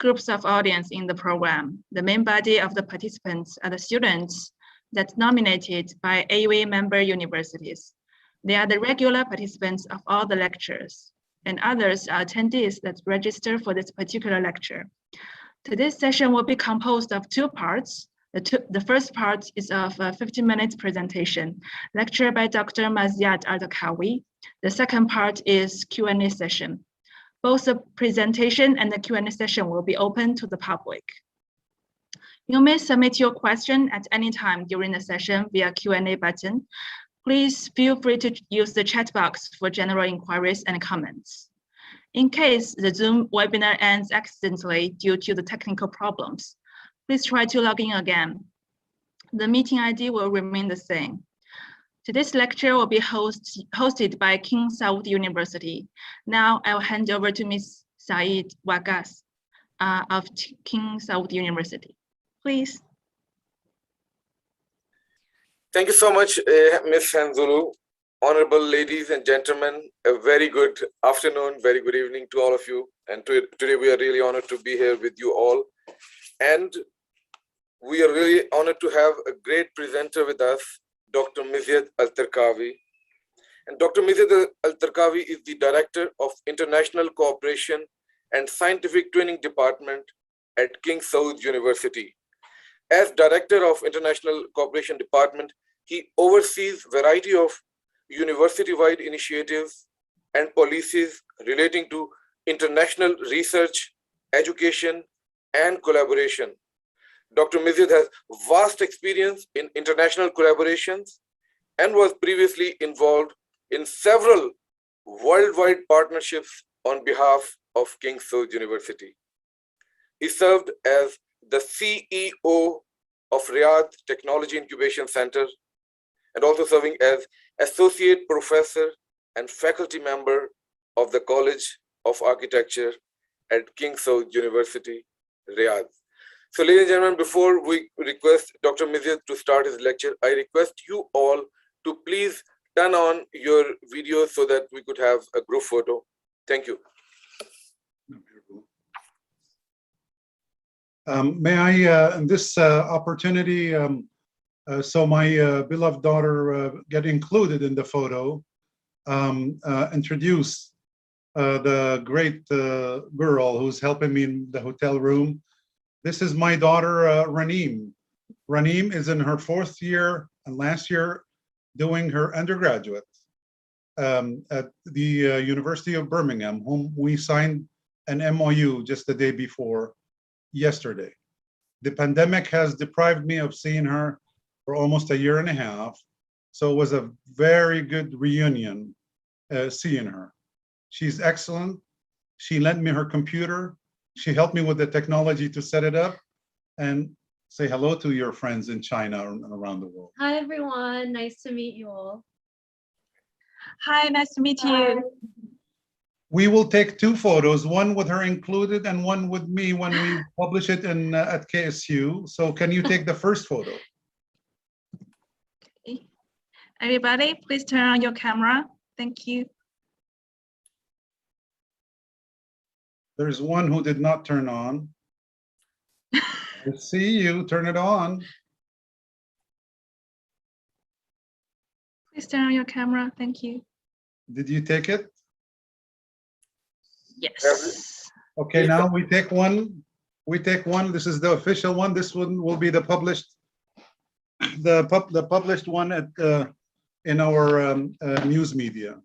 groups of audience in the program. The main body of the participants are the students that's nominated by AUA member universities. They are the regular participants of all the lectures, and others are attendees that register for this particular lecture. Today's session will be composed of two parts. The first part is of a 15-minute presentation, lecture by Dr. Maziad Al-Dakawi. The second part is Q&A session. Both the presentation and the Q&A session will be open to the public. You may submit your question at any time during the session via Q&A button. Please feel free to use the chat box for general inquiries and comments. In case the Zoom webinar ends accidentally due to the technical problems, please try to log in again. The meeting ID will remain the same. Today's lecture will be hosted by King Saud University. Now I'll hand over to Ms. Saeed Wagas of King Saud University. Please. Thank you so much, Ms. Hanzulu. Honorable ladies and gentlemen, a very good afternoon, very good evening to all of you. And today we are really honored to be here with you all. And we are really honored to have a great presenter with us, Dr. Maziad Al-Tarkawi. And Dr. Maziad Al-Tarkawi is the Director of International Cooperation and Scientific Training Department at King Saud University. As Director of International Cooperation Department, he oversees a variety of university-wide initiatives and policies relating to international research, education, and collaboration. Dr. Maziad has vast experience in international collaborations and was previously involved in several worldwide partnerships on behalf of King Saud University. He served as the CEO of Riyadh Technology Incubation Center and also serving as Associate Professor and Faculty Member of the College of Architecture at King Saud University, Riyadh. So ladies and gentlemen, before we request Dr. Maziad to start his lecture, I request you all to please turn on your video so that we could have a group photo. Thank you. May I, in this opportunity, so my beloved daughter get included in the photo, introduce the great girl who's helping me in the hotel room. This is my daughter, Raneem. Raneem is in her 4th year and last year doing her undergraduate at the University of Birmingham, whom we signed an MOU just the day before yesterday. The pandemic has deprived me of seeing her for almost a year and a half. So it was a very good reunion seeing her. She's excellent. She lent me her computer. She helped me with the technology to set it up. And say hello to your friends in China and around the world. Hi, everyone. Nice to meet you all. Hi, nice to meet you. We will take 2 photos, one with her included and one with me when we publish it in, at KSU. So can you take the first photo? Okay. Everybody, please turn on your camera. Thank you. There's one who did not turn on. I see you, turn it on. Please turn on your camera. Thank you. Did you take it? Yes. Okay, now we take one. We take one. This is the official one. This one will be the published, the published one at in our news media.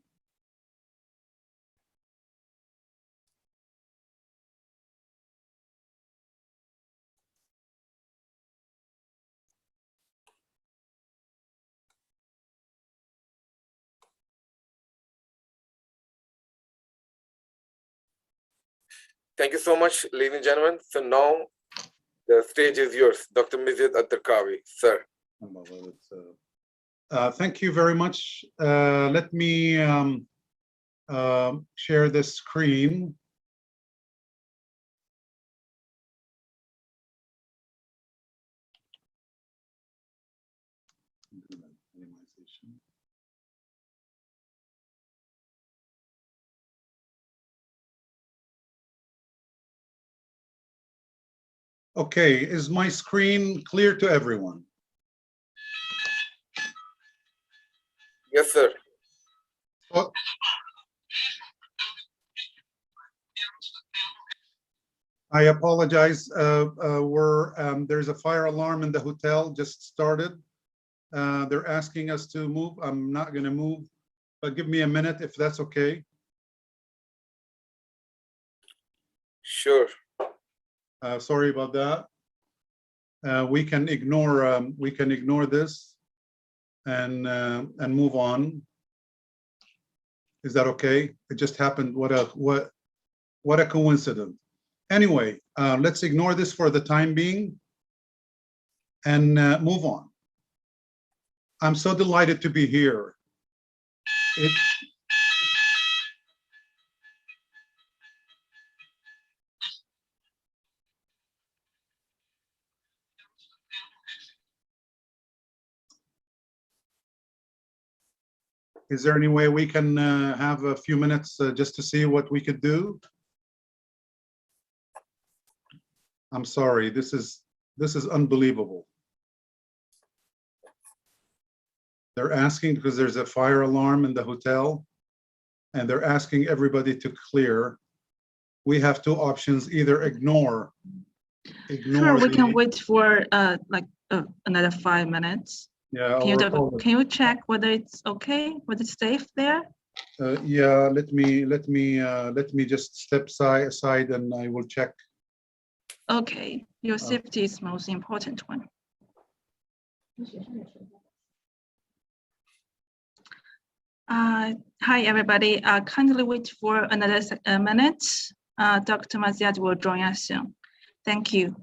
Thank you so much, ladies and gentlemen. So now the stage is yours, Dr. Maziad Al-Tarkawi, sir. Thank you very much. Let me share the screen. Okay, is my screen clear to everyone? Yes, sir. Oh. I apologize. There's a fire alarm in the hotel, just started. They're asking us to move. I'm not going to move, but give me a minute if that's okay. Sure. Sorry about that. We can ignore this and move on. Is that okay? It just happened. What a coincidence. Anyway, let's ignore this for the time being and move on. I'm so delighted to be here. Is there any way we can have a few minutes just to see what we could do? I'm sorry, this is unbelievable. They're asking because there's a fire alarm in the hotel and they're asking everybody to clear. We have two options, either ignore. Sure, we can wait for another 5 minutes. Yeah. Can you check whether it's okay, whether it's safe there? Yeah, let me just step aside and I will check. Okay, your safety is most important one. Hi everybody, kindly wait for another minute. Dr. Maziad will join us soon. Thank you.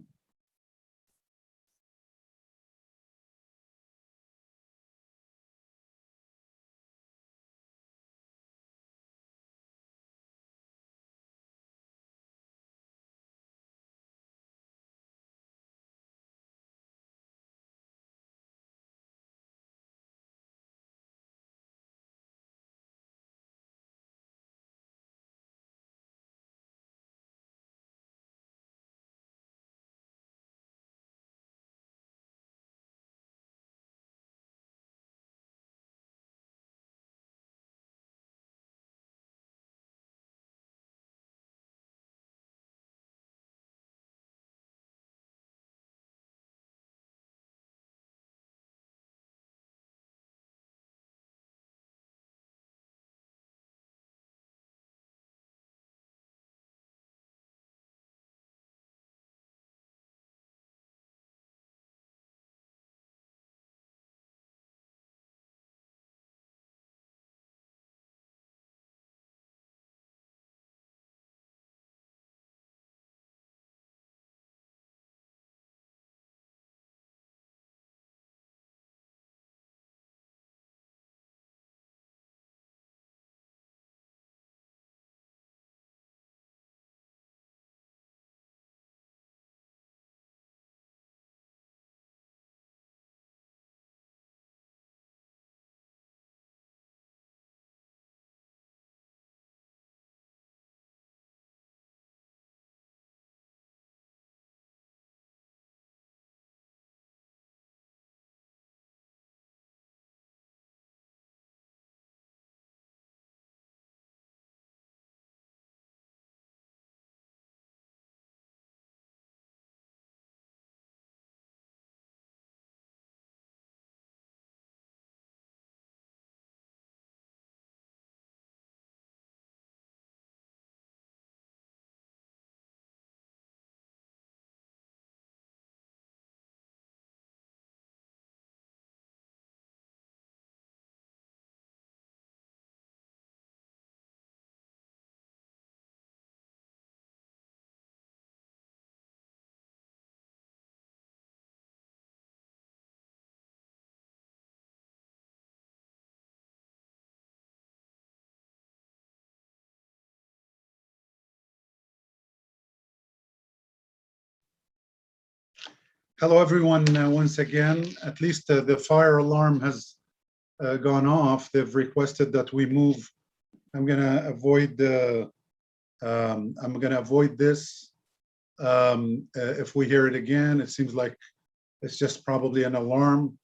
Hello, everyone. Once again, at least the fire alarm has gone off. They've requested that we move. I'm going to avoid this If we hear it again, it seems like it's just probably an alarm.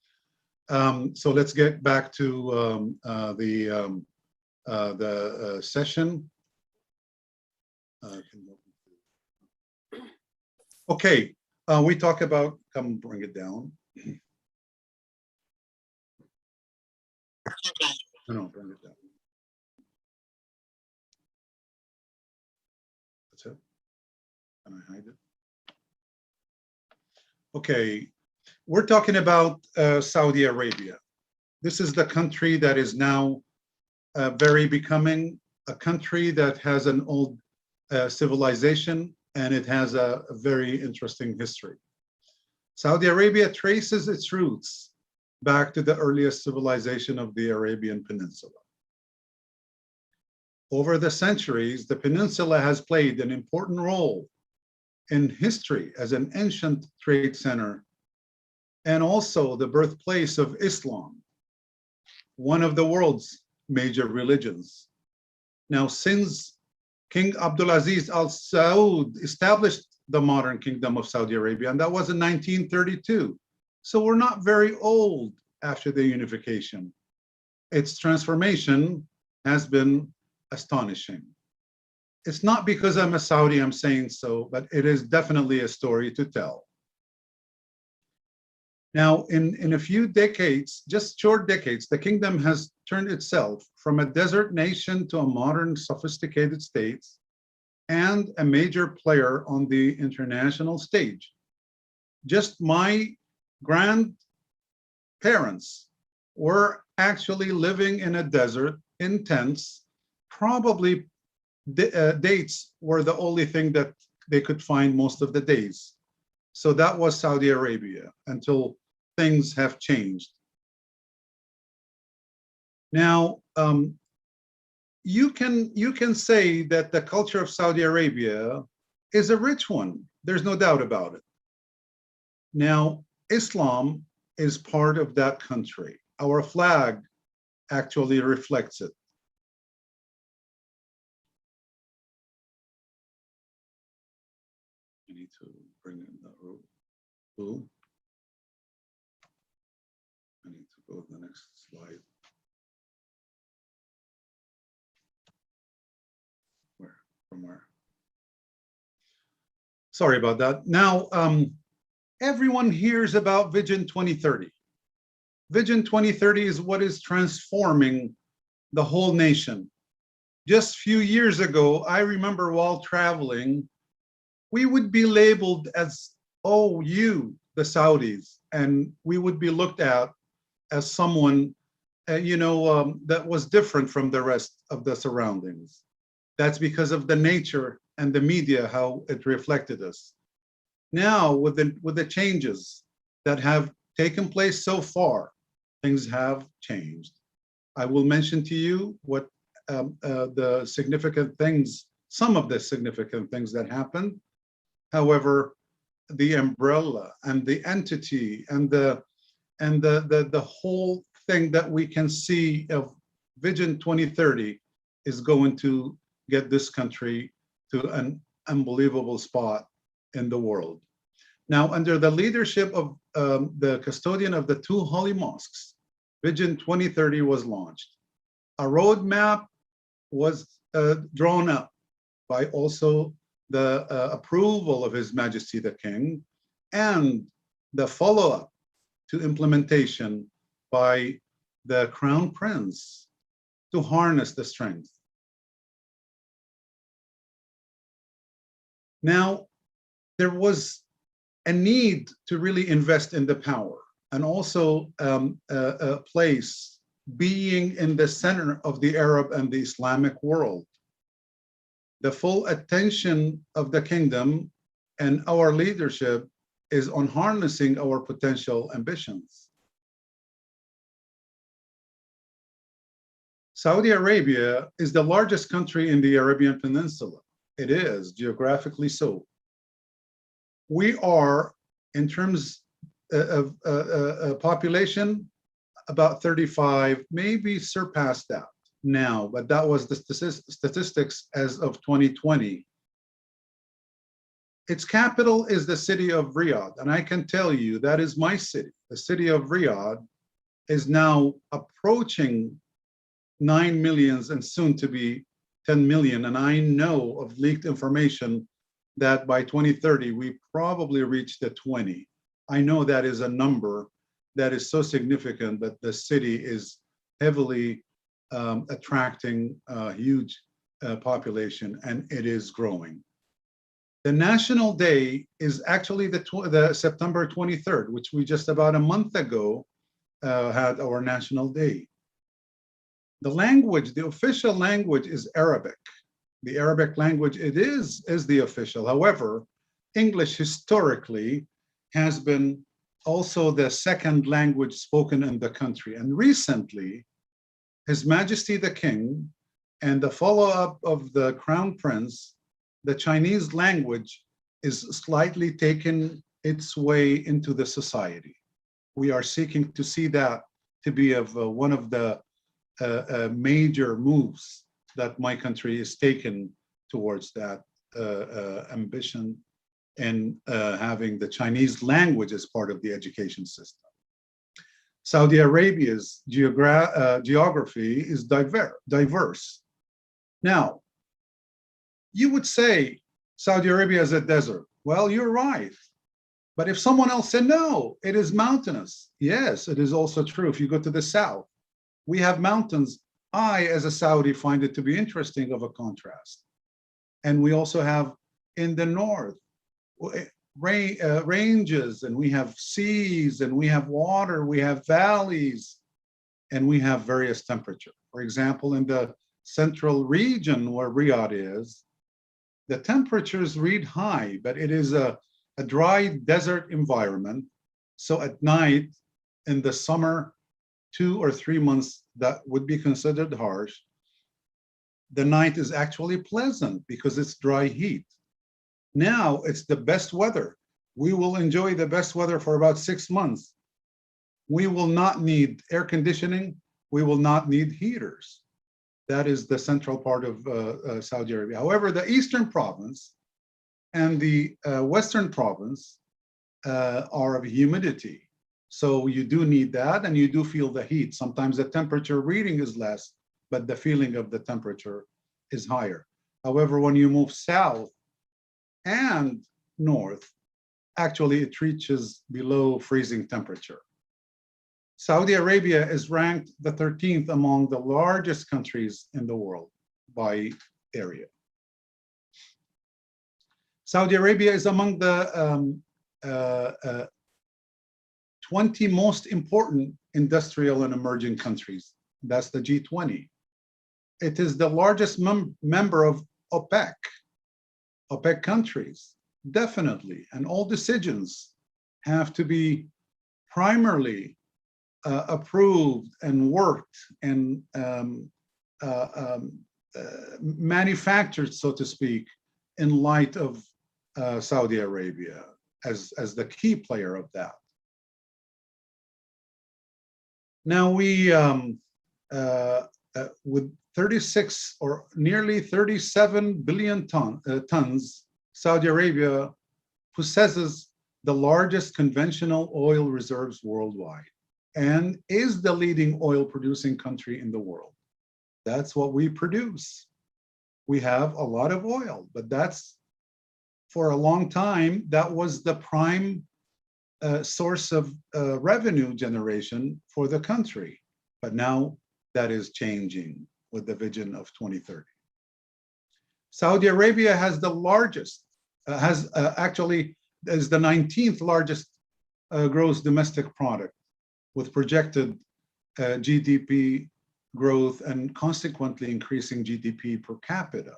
So let's get back to the session. Okay, we talk about, come bring it down. No, bring it down. That's it. Can I hide it? Okay, we're talking about Saudi Arabia. This is the country that is now becoming a country that has an old civilization, and it has a very interesting history. Saudi Arabia traces its roots back to the earliest civilization of the Arabian Peninsula. Over the centuries, the peninsula has played an important role in history as an ancient trade center and also the birthplace of Islam, one of the world's major religions. Now, since King Abdulaziz Al Saud established the modern kingdom of Saudi Arabia, and that was in 1932. So we're not very old after the unification. Its transformation has been astonishing. It's not because I'm a Saudi I'm saying so, but it is definitely a story to tell. Now, in a few decades, just short decades, the kingdom has turned itself from a desert nation to a modern, sophisticated state and a major player on the international stage. Just my grandparents were actually living in a desert in tents. Probably dates were the only thing that they could find most of the days. So that was Saudi Arabia until things have changed. Now, you can say that the culture of Saudi Arabia is a rich one. There's no doubt about it. Now, Islam is part of that country. Our flag actually reflects it. I need to bring in the rule. I need to go to the next slide. From where? Sorry about that. Now, everyone hears about Vision 2030. Vision 2030 is what is transforming the whole nation. Just a few years ago, I remember while traveling, we would be labeled as, oh, you, the Saudis, and we would be looked at as someone, that was different from the rest of the surroundings. That's because of the nature and the media, how it reflected us. Now, with the changes that have taken place so far, things have changed. I will mention to you what the significant things, some of the significant things that happened. However, the umbrella and the entity and the whole thing that we can see of Vision 2030 is going to get this country to an unbelievable spot in the world. Now, under the leadership of the custodian of the two holy mosques, Vision 2030 was launched. A roadmap was drawn up by also the approval of His Majesty the King and the follow-up to implementation by the Crown Prince to harness the strength. Now, there was a need to really invest in the power and also a place being in the center of the Arab and the Islamic world. The full attention of the kingdom and our leadership is on harnessing our potential ambitions. Saudi Arabia is the largest country in the Arabian Peninsula. It is, geographically so. We are, in terms of population, about 35, maybe surpassed that now, but that was the statistics as of 2020. Its capital is the city of Riyadh, and I can tell you that is my city. The city of Riyadh is now approaching 9 million and soon to be 10 million. And I know of leaked information that by 2030, we probably reach the 20. I know that is a number that is so significant that the city is heavily attracting a huge population, and it is growing. The National Day is actually the September 23rd, which we just about a month ago had our National Day. The language, the official language is Arabic. The Arabic language, it is the official. However, English historically has been also the second language spoken in the country. And recently, His Majesty the King and the follow-up of the Crown Prince, the Chinese language is slightly taken its way into the society. We are seeking to see that to be one of the major moves that my country is taken towards that ambition and having the Chinese language as part of the education system. Saudi Arabia's geography is diverse. Now, you would say Saudi Arabia is a desert. Well, you're right. But if someone else said, no, it is mountainous. Yes, it is also true. If you go to the south, we have mountains. I, as a Saudi, find it to be interesting of a contrast. And we also have in the north, ranges, and we have seas, and we have water, we have valleys, and we have various temperature. For example, in the central region where Riyadh is, the temperatures read high, but it is a dry desert environment. So at night, in the summer, 2 or 3 months that would be considered harsh, the night is actually pleasant because it's dry heat. Now it's the best weather. We will enjoy the best weather for about 6 months. We will not need air conditioning. We will not need heaters. That is the central part of Saudi Arabia. However, the eastern province and the western province are of humidity. So you do need that, and you do feel the heat. Sometimes the temperature reading is less, but the feeling of the temperature is higher. However, when you move south and north, actually it reaches below freezing temperature. Saudi Arabia is ranked the 13th among the largest countries in the world by area. Saudi Arabia is among the 20 most important industrial and emerging countries. That's the G20. It is the largest member of OPEC countries, definitely. And all decisions have to be primarily approved and worked and manufactured, so to speak, in light of Saudi Arabia as the key player of that. Now we, with 36 or nearly 37 billion tons, Saudi Arabia possesses the largest conventional oil reserves worldwide and is the leading oil producing country in the world. That's what we produce. We have a lot of oil, but that's, for a long time, that was the prime source of revenue generation for the country. But now that is changing with the vision of 2030. Saudi Arabia has the largest, actually is the 19th largest gross domestic product, with projected GDP growth and consequently increasing GDP per capita.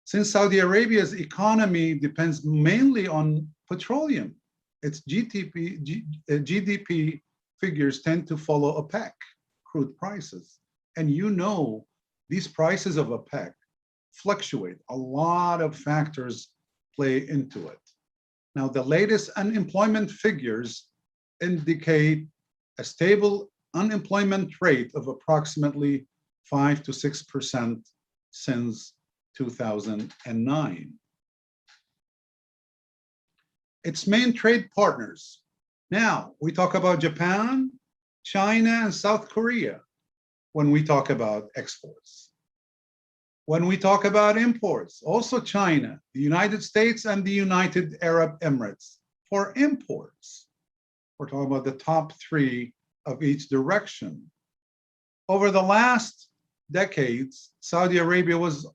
Since Saudi Arabia's economy depends mainly on petroleum, its GDP figures tend to follow OPEC crude prices. And you know, these prices of OPEC fluctuate. A lot of factors play into it. Now, the latest unemployment figures indicate a stable unemployment rate of approximately 5 to 6% since 2009. its main trade partners. Now, we talk about Japan, China, and South Korea when we talk about exports. When we talk about imports, also China, the United States, and the United Arab Emirates. For imports, we're talking about the top three of each direction. Over the last decades, Saudi Arabia was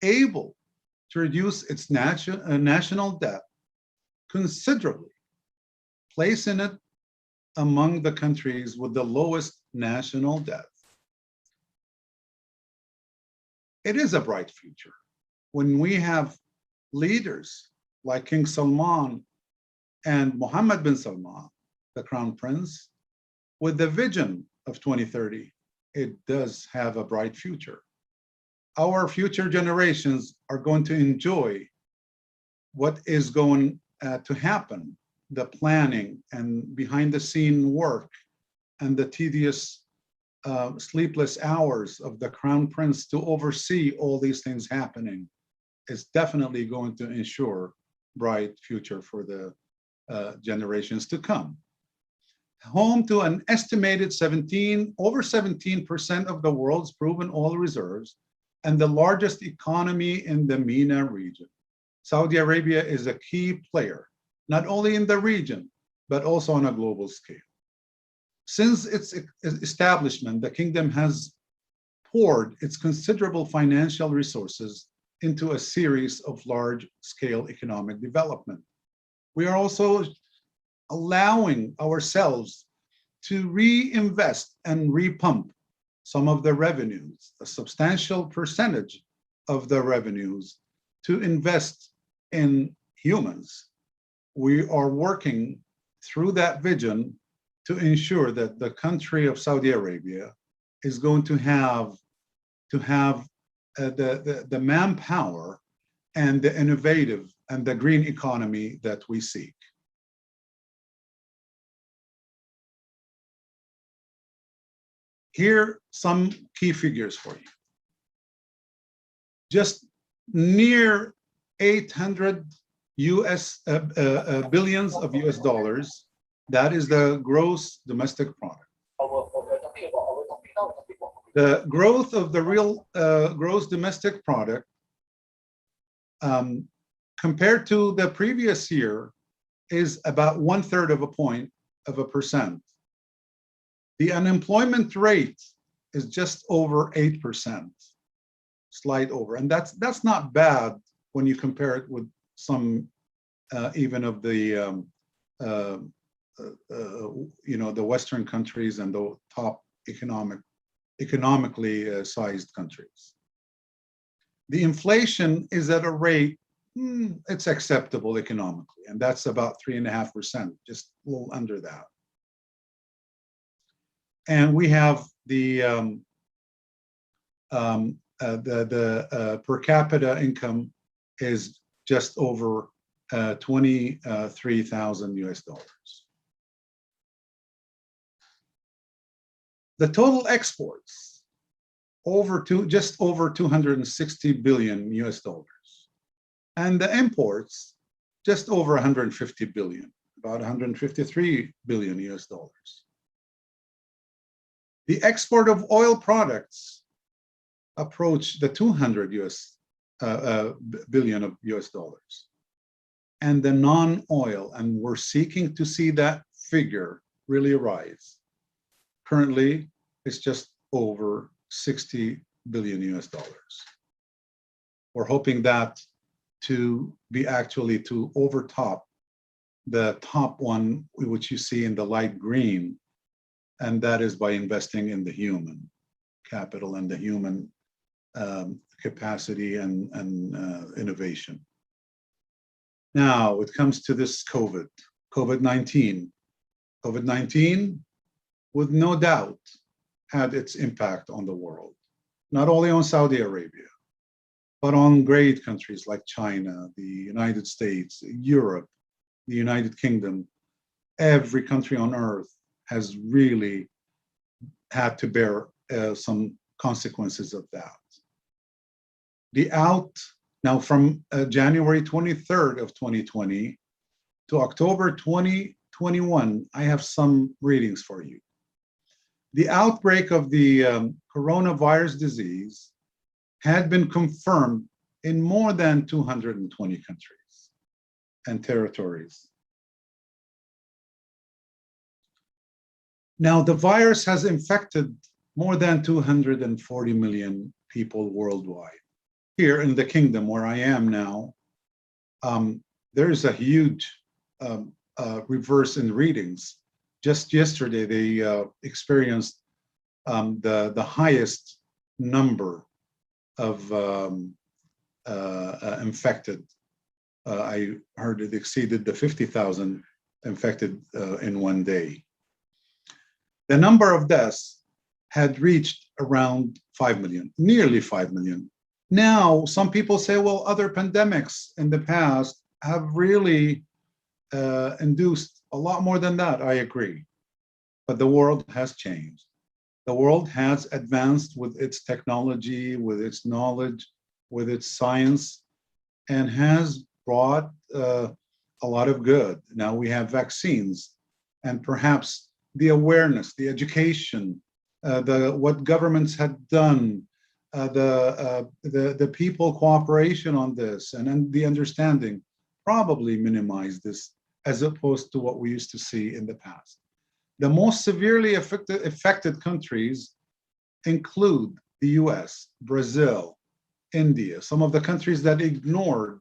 able to reduce its national debt considerably, placing it among the countries with the lowest national debt. It is a bright future when we have leaders like King Salman and Mohammed bin Salman, the Crown Prince, with the vision of 2030. It does have a bright future. Our future generations are going to enjoy what is going to happen, the planning and behind the scene work and the tedious sleepless hours of the Crown Prince to oversee all these things happening is definitely going to ensure bright future for the generations to come. Home to an estimated over 17% of the world's proven oil reserves and the largest economy in the MENA region. Saudi Arabia is a key player, not only in the region, but also on a global scale. Since its establishment, the kingdom has poured its considerable financial resources into a series of large-scale economic development. We are also allowing ourselves to reinvest and repump some of the revenues, a substantial percentage of the revenues, to invest in humans. We are working through that vision to ensure that the country of Saudi Arabia is going to have the manpower and the innovative and the green economy that we seek. Here, some key figures for you. Just near 800 billions of US dollars. That is the gross domestic product. The growth of the real gross domestic product compared to the previous year is about 1/3 of a point of a percent. The unemployment rate is just over 8%, slight over, and that's not bad when you compare it with some even of the the Western countries and the top economically sized countries. The inflation is at a rate it's acceptable economically, and that's about 3.5%, just a little under that. And we have the per capita income is just over 23,000 US dollars. The total exports just over 260 billion US dollars, and the imports just over 150 billion, about 153 billion US dollars. The export of oil products approach the 200 billion of US dollars, and the non-oil, and we're seeking to see that figure really rise. Currently, it's just over 60 billion US dollars. We're hoping that to be actually to overtop the top one, which you see in the light green, and that is by investing in the human capital and the human capacity and innovation. Now, it comes to this COVID-19. COVID-19, with no doubt, had its impact on the world, not only on Saudi Arabia, but on great countries like China, the United States, Europe, the United Kingdom. Every country on earth has really had to bear some consequences of that. Now from January 23rd of 2020, to October 2021, I have some readings for you. The outbreak of the coronavirus disease had been confirmed in more than 220 countries and territories. Now, the virus has infected more than 240 million people worldwide. Here in the kingdom where I am now, there is a huge reverse in readings. Just yesterday, they experienced the highest number of infected. I heard it exceeded the 50,000 infected in one day. The number of deaths had reached around 5 million, nearly 5 million. Now, some people say, well, other pandemics in the past have really induced a lot more than that. I agree. But the world has changed. The world has advanced with its technology, with its knowledge, with its science, and has brought a lot of good. Now we have vaccines, and perhaps the awareness, the education, what governments had done, the people cooperation on this, and the understanding probably minimized this as opposed to what we used to see in the past. The most severely affected countries include the US, Brazil, India, some of the countries that ignored,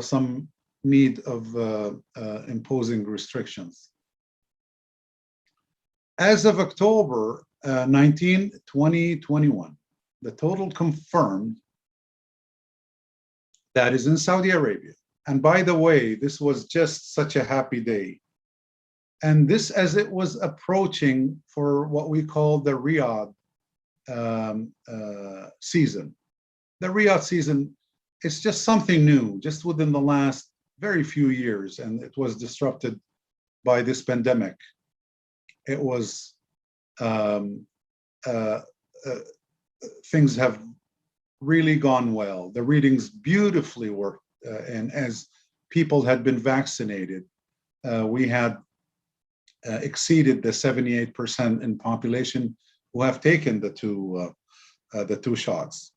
some need of imposing restrictions. As of October 19, 2021, the total confirmed, that is in Saudi Arabia. And by the way, this was just such a happy day. And this, as it was approaching for what we call the Riyadh season. The Riyadh season is just something new, just within the last very few years, and it was disrupted by this pandemic. It was, things have really gone well. The readings beautifully worked, and as people had been vaccinated, we had exceeded the 78% in population who have taken the two shots.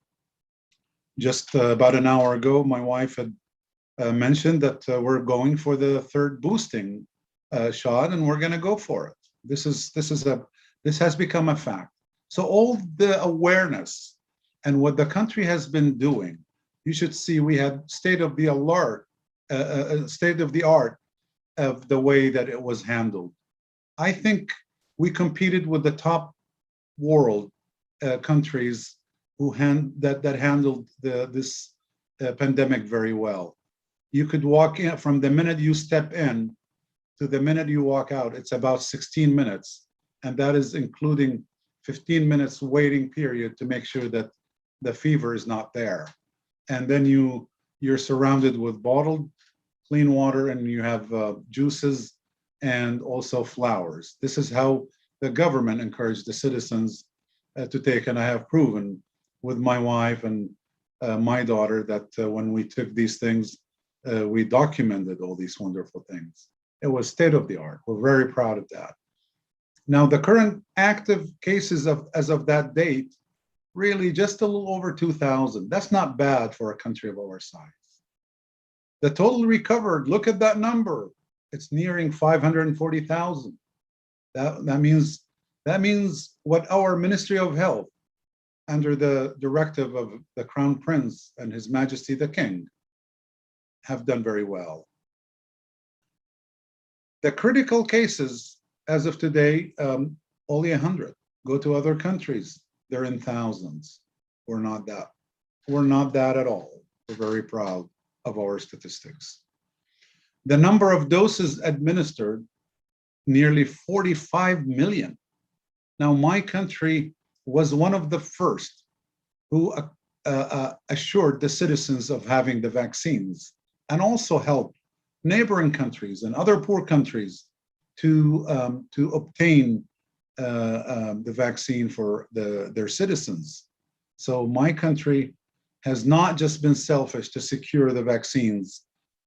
Just about an hour ago, my wife had mentioned that we're going for the third boosting shot, and we're going to go for it. This has become a fact. So all the awareness and what the country has been doing, you should see we had state of the art of the way that it was handled. I think we competed with the top world countries that handled this pandemic very well. You could walk in from the minute you step in to the minute you walk out. It's about 16 minutes, and that is including 15 minutes waiting period to make sure that the fever is not there. And then you're surrounded with bottled clean water, and you have juices and also flowers. This is how the government encouraged the citizens to take, and I have proven with my wife and my daughter that when we took these things, we documented all these wonderful things. It was state of the art. We're very proud of that. Now, the current active cases as of that date, really just a little over 2,000. That's not bad for a country of our size. The total recovered, look at that number. It's nearing 540,000. That means what our Ministry of Health, under the directive of the Crown Prince and His Majesty the King, have done very well. The critical cases, as of today, only 100. Go to other countries, they're in thousands. We're not that. We're not that at all. We're very proud of our statistics. The number of doses administered, nearly 45 million. Now, my country was one of the first who assured the citizens of having the vaccines, and also helped neighboring countries and other poor countries to obtain the vaccine for their citizens. So my country has not just been selfish to secure the vaccines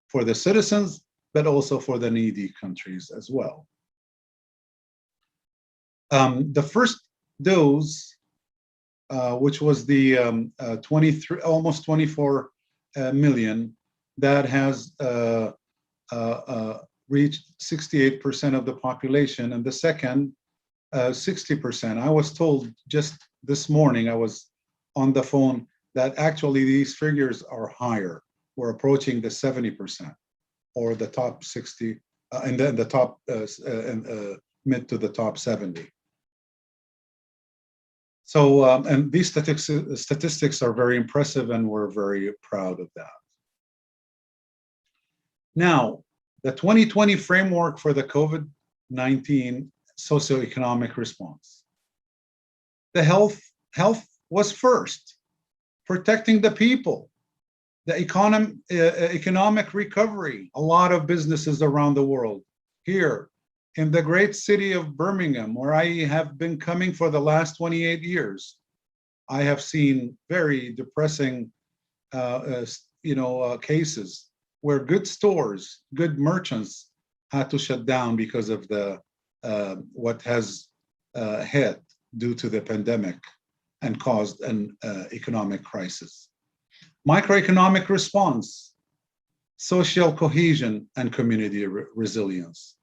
for the citizens, but also for the needy countries as well. The first dose, which was the 23, almost 24 million, that has reached 68% of the population, and the second 60%. I was told just this morning, I was on the phone, that actually these figures are higher. We're approaching the 70% or the top 60, and then the top mid to the top 70. So, and these statistics are very impressive, and we're very proud of that. Now, the 2020 framework for the COVID-19 socioeconomic response. The health was first, protecting the people, the economic recovery. A lot of businesses around the world. Here in the great city of Birmingham, where I have been coming for the last 28 years, I have seen very depressing cases where good stores, good merchants had to shut down because of the what has hit due to the pandemic and caused an economic crisis. Microeconomic response, social cohesion, and community resilience.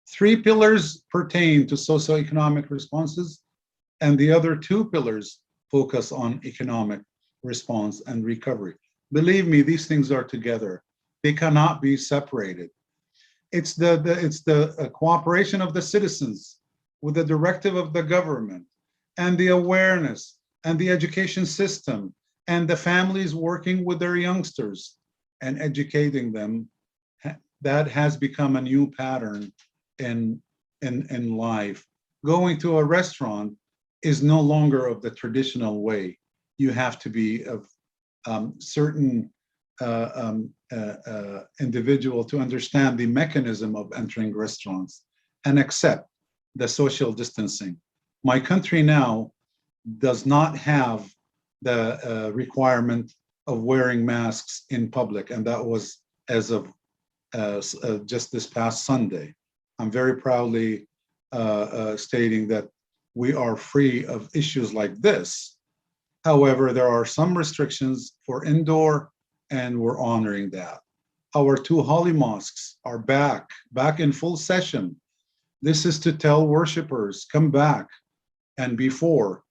3 pillars pertain to socioeconomic responses, and the other 2 pillars focus on economic response and recovery. Believe me, these things are together. They cannot be separated. It's the cooperation of the citizens with the directive of the government, and the awareness, and the education system, and the families working with their youngsters and educating them. That has become a new pattern in life. Going to a restaurant is no longer of the traditional way. You have to be of certain individual to understand the mechanism of entering restaurants and accept the social distancing. My country now does not have the requirement of wearing masks in public, and that was as of just this past Sunday. I'm very proudly stating that we are free of issues like this. However, there are some restrictions for indoor, and we're honoring that. Our 2 holy mosques are back in full session. This is to tell worshipers, come back. And before,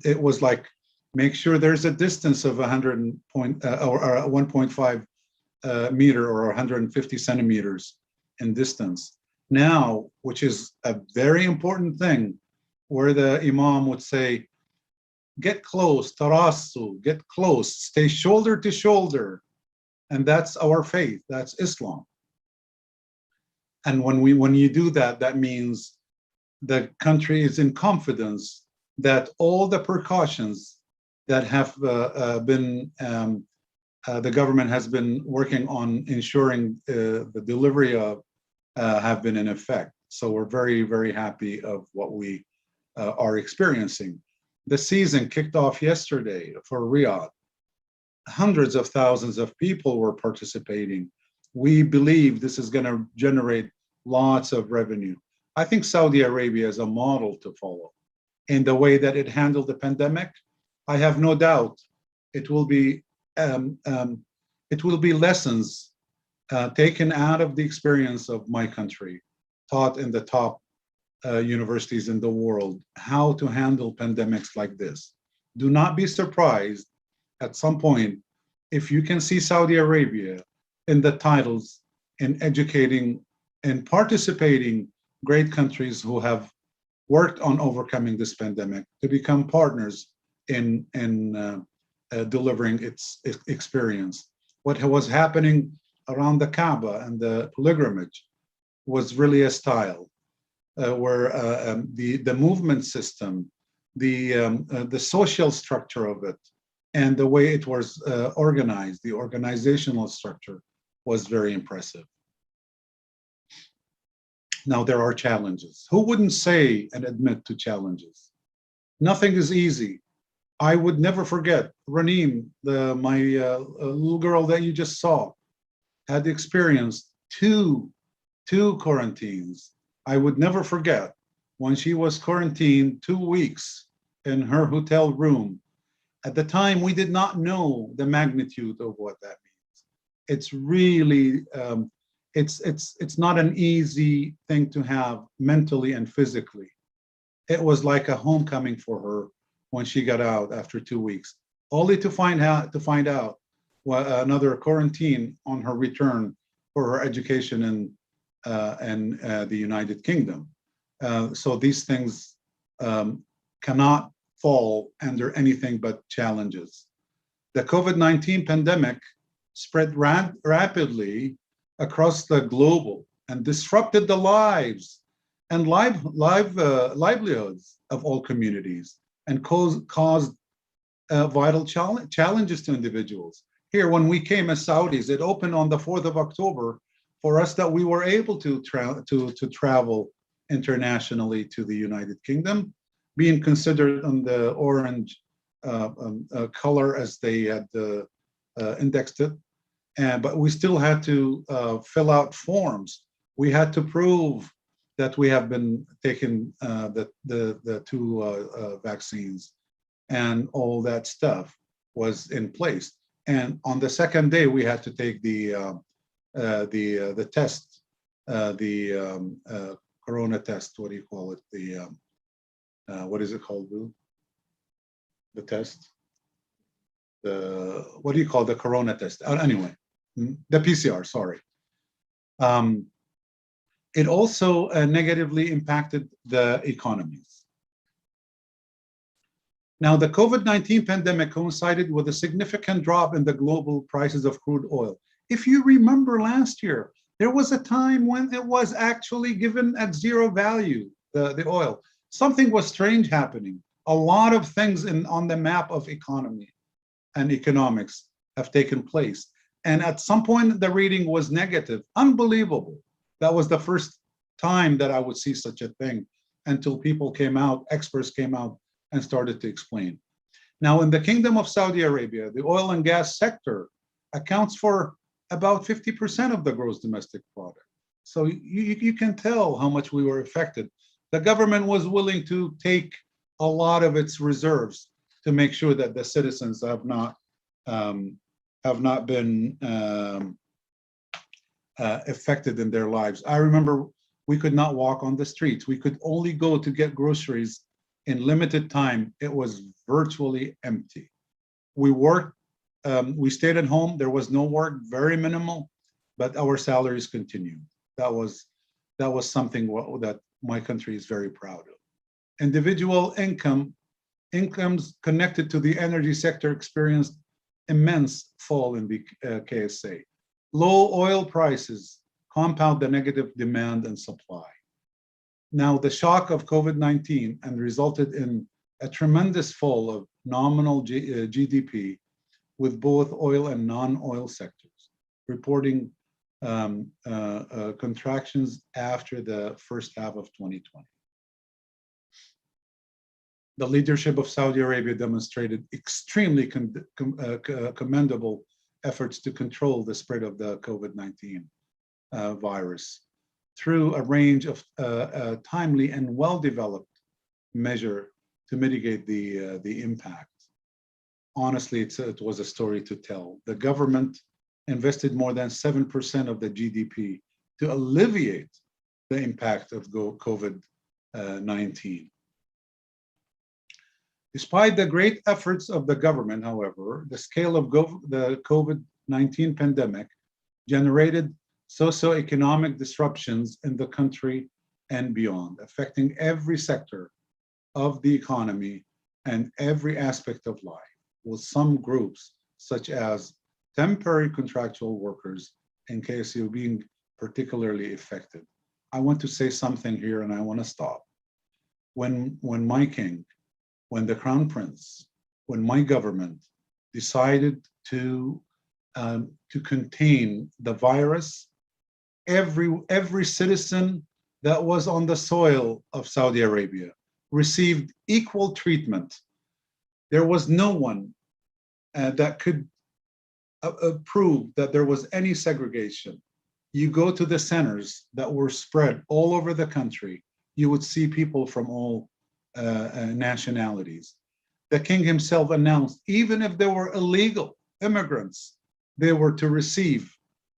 it was like, make sure there's a distance of 1.5 meter or 150 centimeters in distance. Now, which is a very important thing, where the imam would say, get close, tarasu, get close, stay shoulder to shoulder. And that's our faith, that's Islam. And when you do that, that means the country is in confidence that all the precautions that have been, the government has been working on ensuring the delivery of have been in effect. So we're very, very happy of what we are experiencing. The season kicked off yesterday for Riyadh. Hundreds of thousands of people were participating. We believe this is going to generate lots of revenue. I think Saudi Arabia is a model to follow in the way that it handled the pandemic. I have no doubt it will be lessons taken out of the experience of my country, taught in the top universities in the world, how to handle pandemics like this. Do not be surprised at some point if you can see Saudi Arabia in the titles in educating and participating great countries who have worked on overcoming this pandemic to become partners in delivering its experience. What was happening around the Kaaba and the pilgrimage was really a style where the movement system, the social structure of it, and the way it was organized, the organizational structure was very impressive. Now there are challenges. Who wouldn't say and admit to challenges? Nothing is easy. I would never forget Raneem, my little girl that you just saw, had experienced two quarantines. I would never forget when she was quarantined 2 weeks in her hotel room. At the time, we did not know the magnitude of what that means. It's really, it's not an easy thing to have mentally and physically. It was like a homecoming for her when she got out after 2 weeks, only to find out another quarantine on her return for her education in the United Kingdom. So these things cannot fall under anything but challenges. The COVID-19 pandemic spread rapidly across the globe and disrupted the lives and livelihoods of all communities and caused vital challenges to individuals. Here, when we came as Saudis, it opened on the 4th of October for us that we were able to travel internationally to the United Kingdom, being considered on the orange color as they had indexed it. But we still had to fill out forms. We had to prove that we have been taking the two vaccines, and all that stuff was in place. And on the second day, we had to take the test, the Corona test. What do you call it? What is it called, Boo? The test? What do you call the Corona test? Anyway, the PCR, sorry. It also negatively impacted the economies. Now, the COVID-19 pandemic coincided with a significant drop in the global prices of crude oil. If you remember last year, there was a time when it was actually given at zero value, the oil. Something was strange happening. A lot of things on the map of economy and economics have taken place. And at some point, the reading was negative. Unbelievable. That was the first time that I would see such a thing until people came out, experts came out and started to explain. Now, in the Kingdom of Saudi Arabia, the oil and gas sector accounts for about 50% of the gross domestic product. So you can tell how much we were affected. The government was willing to take a lot of its reserves to make sure that the citizens have not been affected in their lives. I remember we could not walk on the streets. We could only go to get groceries in limited time. It was virtually empty. We worked, we stayed at home. There was no work, very minimal, but our salaries continued. That was something that my country is very proud of. Individual incomes connected to the energy sector experienced immense fall in the KSA. Low oil prices compound the negative demand and supply. Now, the shock of COVID-19 and resulted in a tremendous fall of nominal GDP with both oil and non-oil sectors, reporting contractions after the first half of 2020. The leadership of Saudi Arabia demonstrated extremely commendable efforts to control the spread of the COVID-19 virus through a range of timely and well-developed measure to mitigate the impact. Honestly, it was a story to tell. The government invested more than 7% of the GDP to alleviate the impact of COVID-19. Despite the great efforts of the government, however, the scale of the COVID-19 pandemic generated socioeconomic disruptions in the country and beyond, affecting every sector of the economy and every aspect of life, with some groups, such as temporary contractual workers in KSU, being particularly affected. I want to say something here, and I want to stop. When my king, when the Crown Prince, when my government decided to contain the virus, every citizen that was on the soil of Saudi Arabia received equal treatment. There was no one that could prove that there was any segregation. you go to the centers that were spread all over the country, you would see people from all nationalities. The king himself announced, even if they were illegal immigrants, they were to receive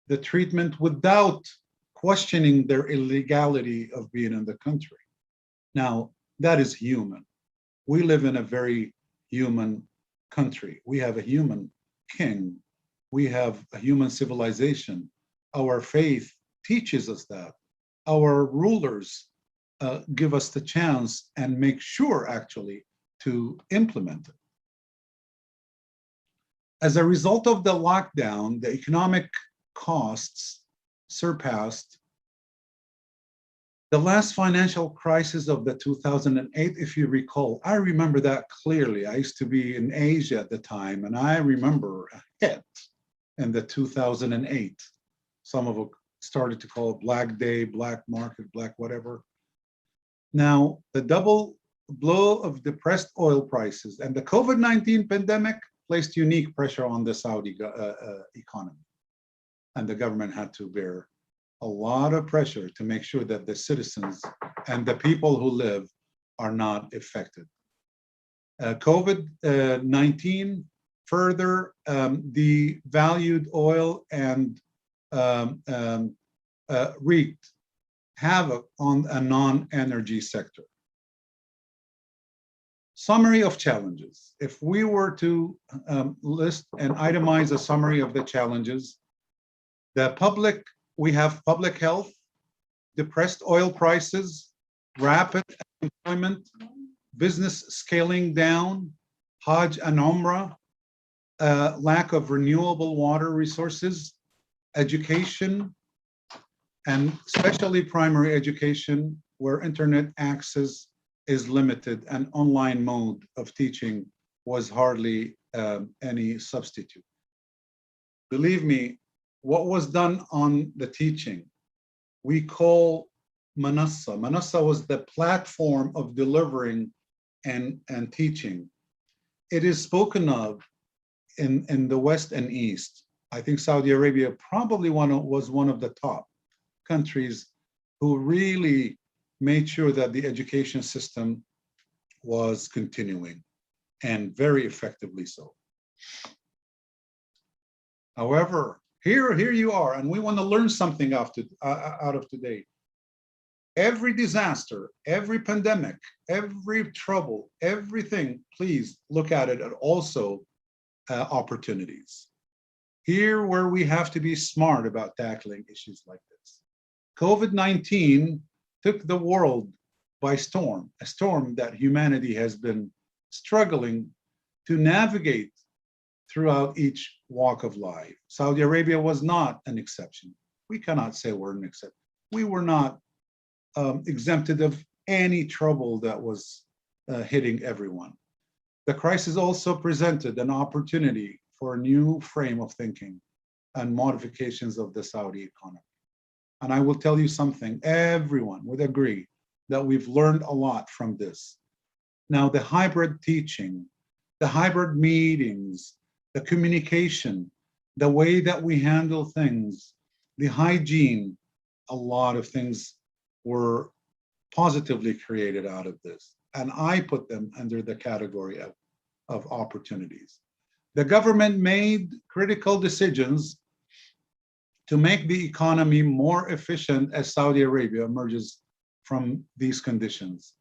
the treatment without questioning their illegality of being in the country. Now, that is human. We live in a very human country. We have a human king. We have a human civilization. Our faith teaches us that. Our rulers give us the chance and make sure actually to implement it. As a result of the lockdown, the economic costs surpassed the last financial crisis of the 2008, if you recall. I remember that clearly. I used to be in Asia at the time, and I remember a hit in the 2008. Some of it started to call it Black Day, Black Market, Black whatever. Now, the double blow of depressed oil prices and the COVID-19 pandemic placed unique pressure on the Saudi economy. And the government had to bear a lot of pressure to make sure that the citizens and the people who live are not affected. COVID-19 further devalued oil and wreaked havoc on a non-energy sector. Summary of challenges. If we were to list and itemize a summary of the challenges, we have public health, depressed oil prices, rapid unemployment, business scaling down, Hajj and Umrah, lack of renewable water resources, education, and especially primary education, where internet access is limited and online mode of teaching was hardly any substitute. Believe me, what was done on the teaching, we call Manassa. Manassa was the platform of delivering and teaching. It is spoken of in the West and East. I think Saudi Arabia probably was one of the top countries who really made sure that the education system was continuing, and very effectively so. However, here you are, and we want to learn something out of today. Every disaster, every pandemic, every trouble, everything, please look at it as also opportunities. Here where we have to be smart about tackling issues like this. COVID-19 took the world by storm, a storm that humanity has been struggling to navigate throughout each walk of life. Saudi Arabia was not an exception. We cannot say we're an exception. We were not exempted of any trouble that was hitting everyone. The crisis also presented an opportunity for a new frame of thinking and modifications of the Saudi economy. And I will tell you something, everyone would agree that we've learned a lot from this. Now, the hybrid teaching, the hybrid meetings, the communication, the way that we handle things, the hygiene, a lot of things were positively created out of this. And I put them under the category of opportunities. The government made critical decisions to make the economy more efficient as Saudi Arabia emerges from these conditions.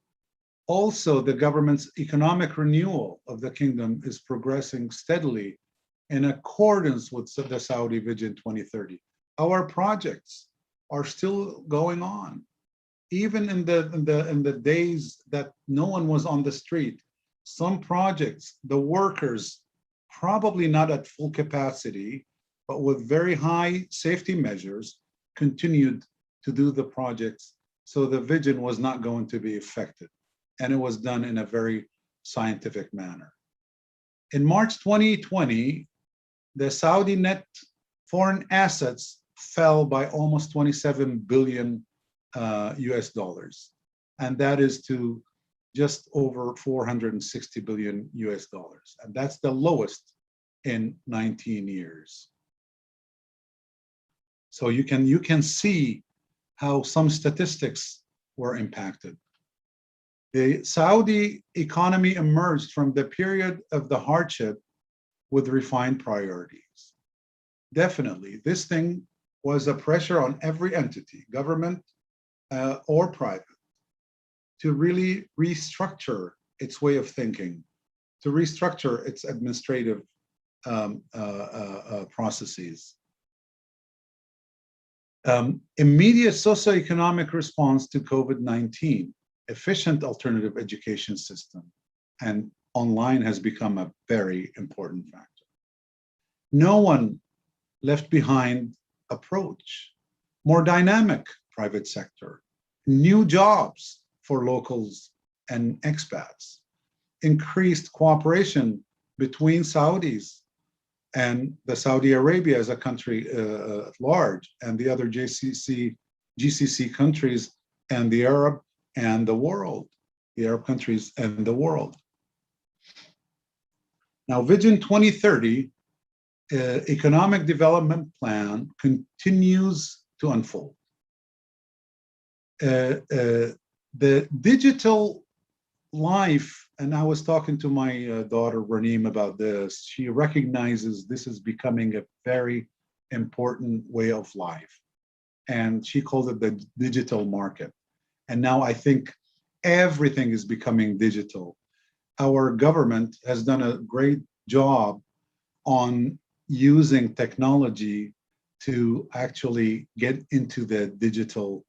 Also, the government's economic renewal of the kingdom is progressing steadily in accordance with the Saudi Vision 2030. Our projects are still going on. Even in the days that no one was on the street, some projects, the workers, probably not at full capacity, but with very high safety measures, continued to do the projects. So the vision was not going to be affected. And it was done in a very scientific manner. In March 2020, the Saudi net foreign assets fell by almost 27 billion US dollars. And that is to just over 460 billion US dollars. And that's the lowest in 19 years. So you can see how some statistics were impacted. The Saudi economy emerged from the period of the hardship with refined priorities. Definitely, this thing was a pressure on every entity, government or private, to really restructure its way of thinking, to restructure its administrative processes. Immediate socioeconomic response to COVID-19, efficient alternative education system, and online has become a very important factor. No one left behind approach, more dynamic private sector, new jobs for locals and expats, increased cooperation between Saudis and the Saudi Arabia as a country at large, and the other GCC countries and the Arab and the world, the Arab countries and the world. Now, Vision 2030 economic development plan continues to unfold. The digital life, and I was talking to my daughter Raneem about this, she recognizes this is becoming a very important way of life. And she calls it the digital market. And now I think everything is becoming digital. Our government has done a great job on using technology to actually get into the digital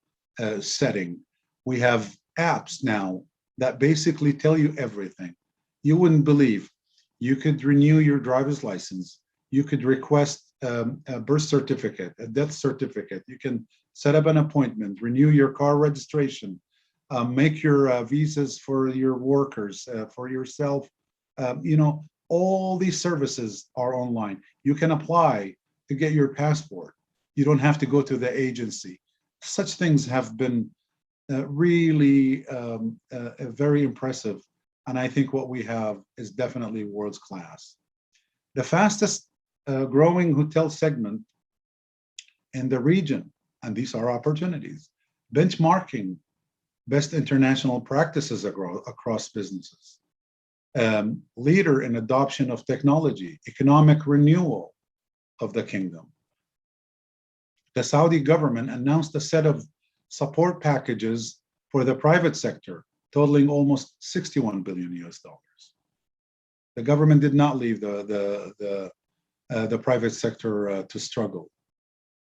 setting. We have apps now that basically tell you everything. You wouldn't believe. You could renew your driver's license. You could request a birth certificate, a death certificate. You can set up an appointment, renew your car registration, make your visas for your workers, for yourself. You know, all these services are online. You can apply to get your passport. You don't have to go to the agency. Such things have been really very impressive. And I think what we have is definitely world class. The fastest growing hotel segment in the region, and these are opportunities, benchmarking best international practices across businesses, leader in adoption of technology, economic renewal of the kingdom. The Saudi government announced a set of support packages for the private sector, totaling almost $61 billion US. The government did not leave the private sector to struggle.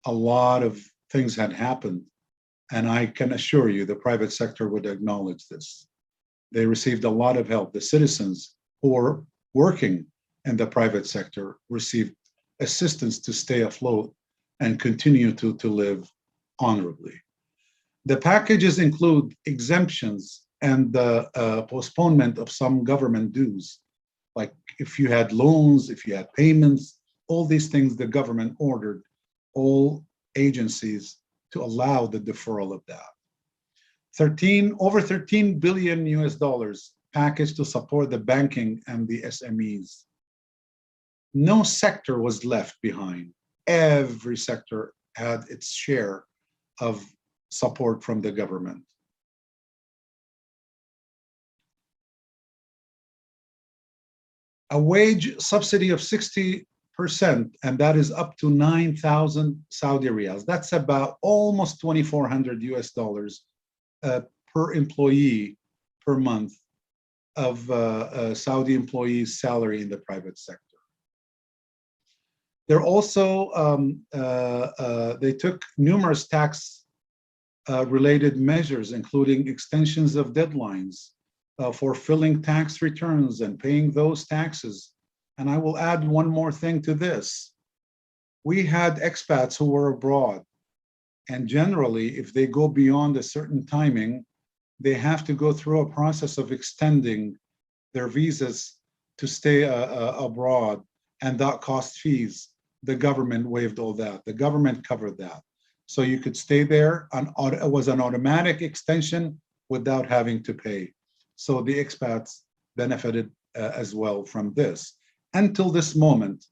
A lot of things had happened, and I can assure you the private sector would acknowledge this. They received a lot of help. The citizens who were working in the private sector received assistance to stay afloat and continue to live honorably. The packages include exemptions and the postponement of some government dues, like if you had loans, if you had payments, all these things the government ordered all agencies to allow the deferral of that. Over 13 billion US package to support the banking and the SMEs. No sector was left behind. Every sector had its share of support from the government. A wage subsidy of 60%, and that is up to 9,000 Saudi riyals. That's about almost 2,400 US dollars per employee per month of Saudi employees' salary in the private sector. They're also, they took numerous tax related measures, including extensions of deadlines for filling tax returns and paying those taxes. And I will add one more thing to this. We had expats who were abroad, and generally, if they go beyond a certain timing, they have to go through a process of extending their visas to stay abroad, and that cost fees. The government waived all that. The government covered that. So you could stay there, and it was an automatic extension without having to pay. So the expats benefited as well from this. Until this moment,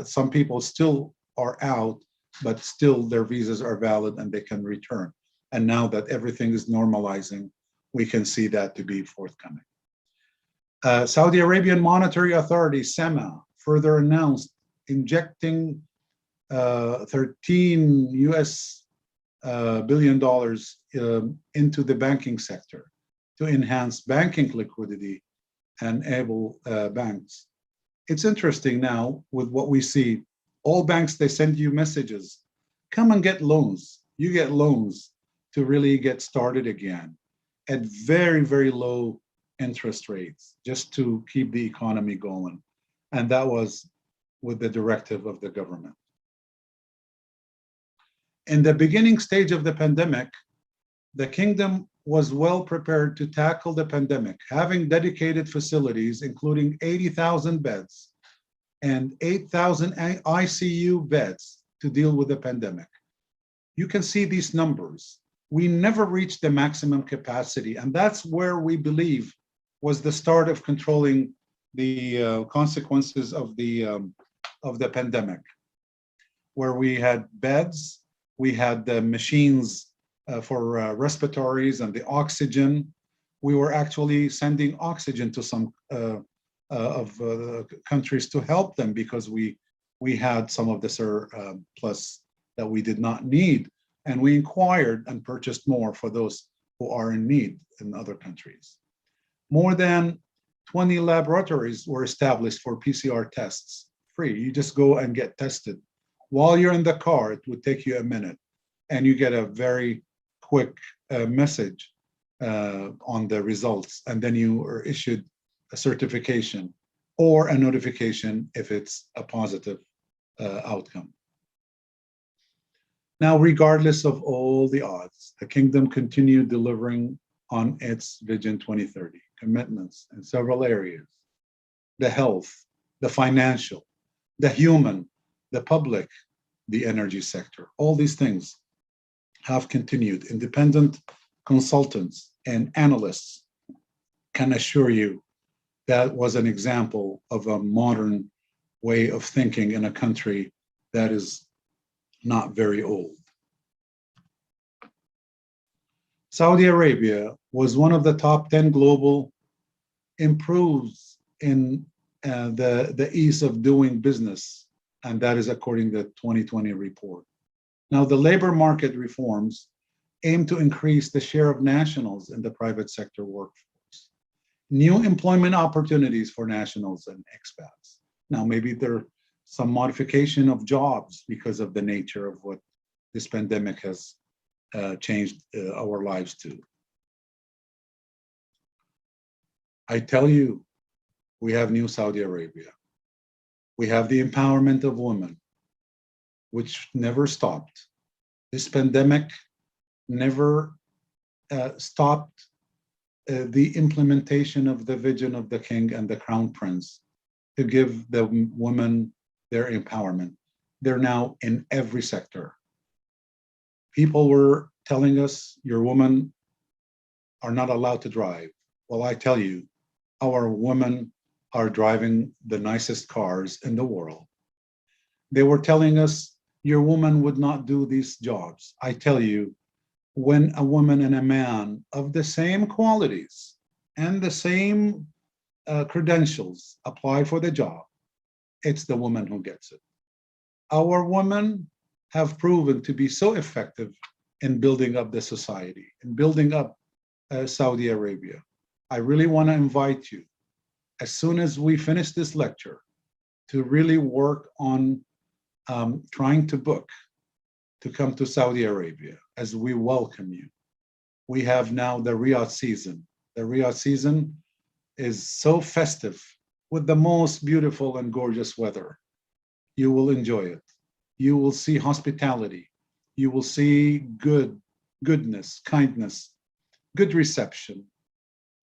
some people still are out but still their visas are valid and they can return. And now that everything is normalizing, we can see that to be forthcoming. Saudi Arabian Monetary Authority, SEMA, further announced injecting $13 billion into the banking sector to enhance banking liquidity and enable banks. It's interesting now with what we see. All banks, they send you messages. Come and get loans. You get loans to really get started again at very, very low interest rates just to keep the economy going. And that was with the directive of the government. In the beginning stage of the pandemic, the kingdom was well prepared to tackle the pandemic, having dedicated facilities, including 80,000 beds and 8,000 ICU beds to deal with the pandemic. You can see these numbers. We never reached the maximum capacity, and that's where we believe was the start of controlling the consequences of the pandemic, where we had beds, we had the machines for respiratories and the oxygen. We were actually sending oxygen to some countries to help them because we had some of the surplus that we did not need. And we inquired and purchased more for those who are in need in other countries. More than 20 laboratories were established for PCR tests, free. You just go and get tested. While you're in the car, it would take you a minute, and you get a very quick message on the results, and then you are issued a certification or a notification if it's a positive outcome. Now, regardless of all the odds, the kingdom continued delivering on its Vision 2030 commitments in several areas: the health, the financial, the human, the public, the energy sector. All these things have continued. Independent consultants and analysts can assure you that was an example of a modern way of thinking in a country that is not very old. Saudi Arabia was one of the top 10 global improves in the ease of doing business, and that is according to the 2020 report. Now, the labor market reforms aim to increase the share of nationals in the private sector workforce. New employment opportunities for nationals and expats. Now, maybe there are some modification of jobs because of the nature of what this pandemic has changed our lives to. I tell you, we have new Saudi Arabia. We have the empowerment of women, which never stopped. This pandemic never stopped the implementation of the vision of the king and the crown prince to give the women their empowerment. They're now in every sector. People were telling us, your women are not allowed to drive. Well, I tell you, our women are driving the nicest cars in the world. They were telling us, your woman would not do these jobs. I tell you, when a woman and a man of the same qualities and the same credentials apply for the job, it's the woman who gets it. Our women have proven to be so effective in building up the society, in building up Saudi Arabia. I really want to invite you, as soon as we finish this lecture, to really work on trying to book to come to Saudi Arabia as we welcome you. We have now the Riyadh season. The Riyadh season is so festive with the most beautiful and gorgeous weather. You will enjoy it. You will see hospitality. You will see goodness, kindness, good reception.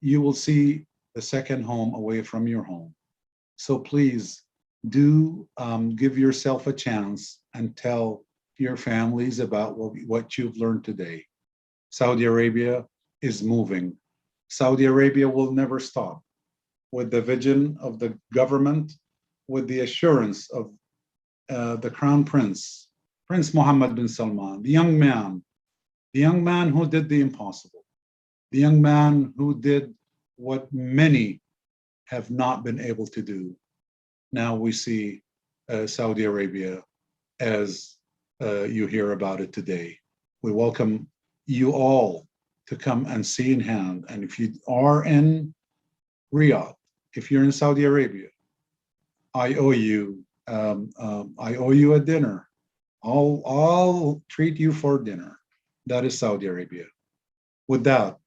You will see the second home away from your home. So please do give yourself a chance and tell your families about what you've learned today. Saudi Arabia is moving. Saudi Arabia will never stop. With the vision of the government, with the assurance of the Crown Prince Prince Mohammed bin Salman, the young man who did the impossible, the young man who did what many have not been able to do. Now we see Saudi Arabia as you hear about it today. We welcome you all to come and see in hand. And if you are in Riyadh, if you're in Saudi Arabia, I owe you a dinner. I'll treat you for dinner. That is Saudi Arabia. With that,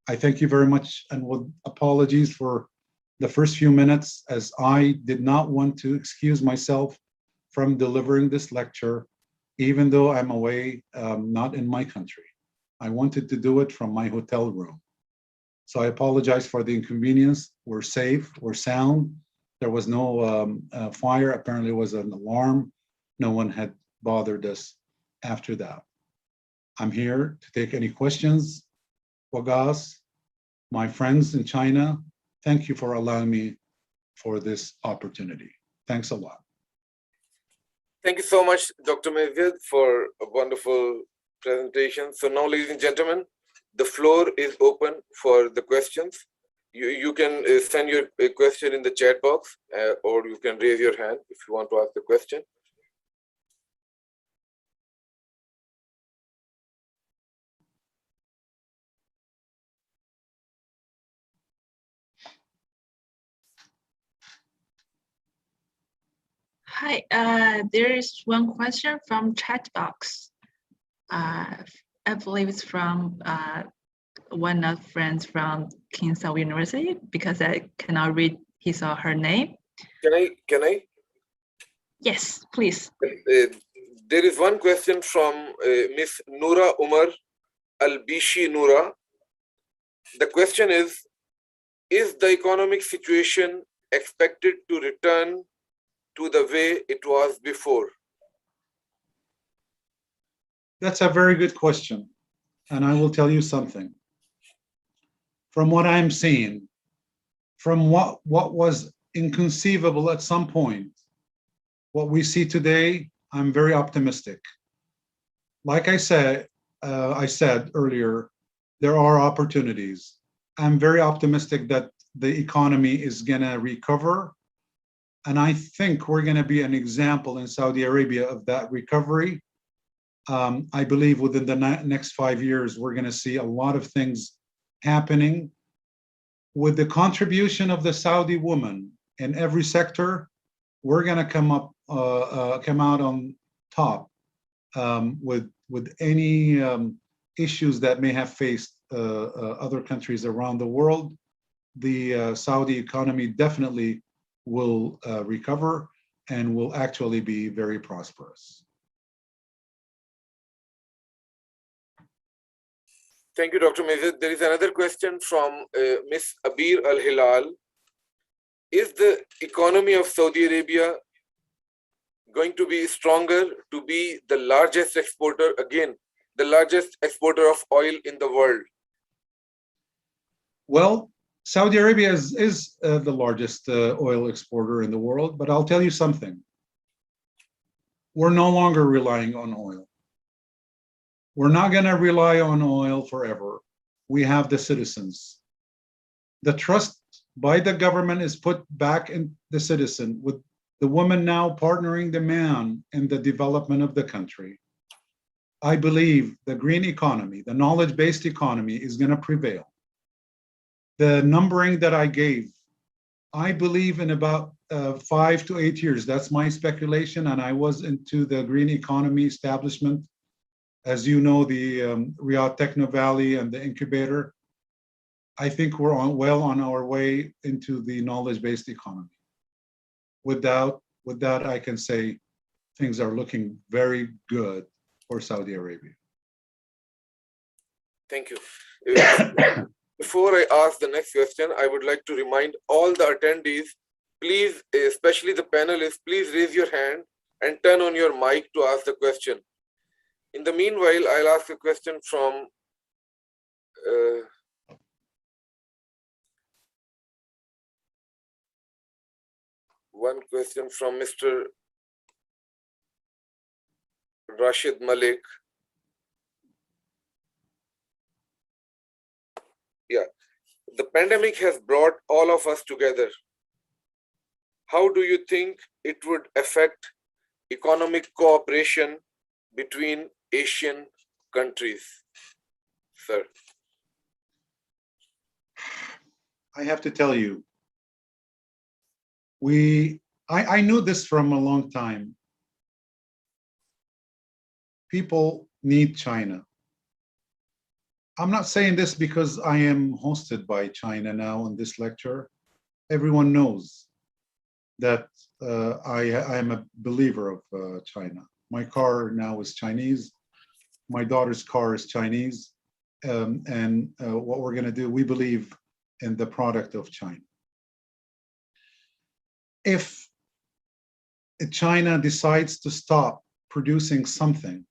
I thank you very much, and with apologies for the first few minutes, as I did not want to excuse myself from delivering this lecture, even though I'm away, not in my country. I wanted to do it from my hotel room. So I apologize for the inconvenience. We're safe, we're sound. There was no fire. Apparently it was an alarm. No one had bothered us after that. I'm here to take any questions. Wagas, my friends in China, thank you for allowing me for this opportunity. Thanks a lot. Thank you so much, Dr. Mehdiad, for a wonderful presentation. So now, ladies and gentlemen, the floor is open for the questions. You can send your question in the chat box, or you can raise your hand if you want to ask the question. Hi, there is one question from chat box. I believe it's from one of friends from King Saud University, because I cannot read his or her name. Can I? Yes, please. There is one question from Miss Noura Umar Al-Bishi Noura. The question is the economic situation expected to return to the way it was before? That's a very good question. And I will tell you something. From what I'm seeing, from what was inconceivable at some point, what we see today, I'm very optimistic. Like I said earlier, there are opportunities. I'm very optimistic that the economy is gonna recover. And I think we're gonna be an example in Saudi Arabia of that recovery. I believe within the next 5 years, we're gonna see a lot of things happening. With the contribution of the Saudi woman in every sector, we're gonna come out on top with any issues that may have faced other countries around the world. The Saudi economy definitely will recover and will actually be very prosperous. Thank you, Dr. Mehdiad. There is another question from Ms. Abir Al-Hilal. Is the economy of Saudi Arabia going to be stronger to be the largest exporter, again, the largest exporter of oil in the world? Well, Saudi Arabia is the largest oil exporter in the world, but I'll tell you something. We're no longer relying on oil. We're not going to rely on oil forever. We have the citizens. The trust by the government is put back in the citizen, with the woman now partnering the man in the development of the country. I believe the green economy, the knowledge-based economy, is going to prevail. The numbering that I gave, I believe in about 5 to 8 years. That's my speculation, and I was into the green economy establishment. As you know, the Riyadh Techno Valley and the incubator, I think we're well on our way into the knowledge-based economy. With that, I can say things are looking very good for Saudi Arabia. Thank you. Before I ask the next question, I would like to remind all the attendees, please, especially the panelists, please raise your hand and turn on your mic to ask the question. In the meanwhile, I'll ask a question from one question from Mr. Rashid Malik. Yeah, the pandemic has brought all of us together. How do you think it would affect economic cooperation between Asian countries, sir? I have to tell you, I knew this from a long time. People need China. I'm not saying this because I am hosted by China now in this lecture. Everyone knows that I am a believer of China. My car now is Chinese. My daughter's car is Chinese. And what we're going to do, we believe in the product of China. If China decides to stop producing something,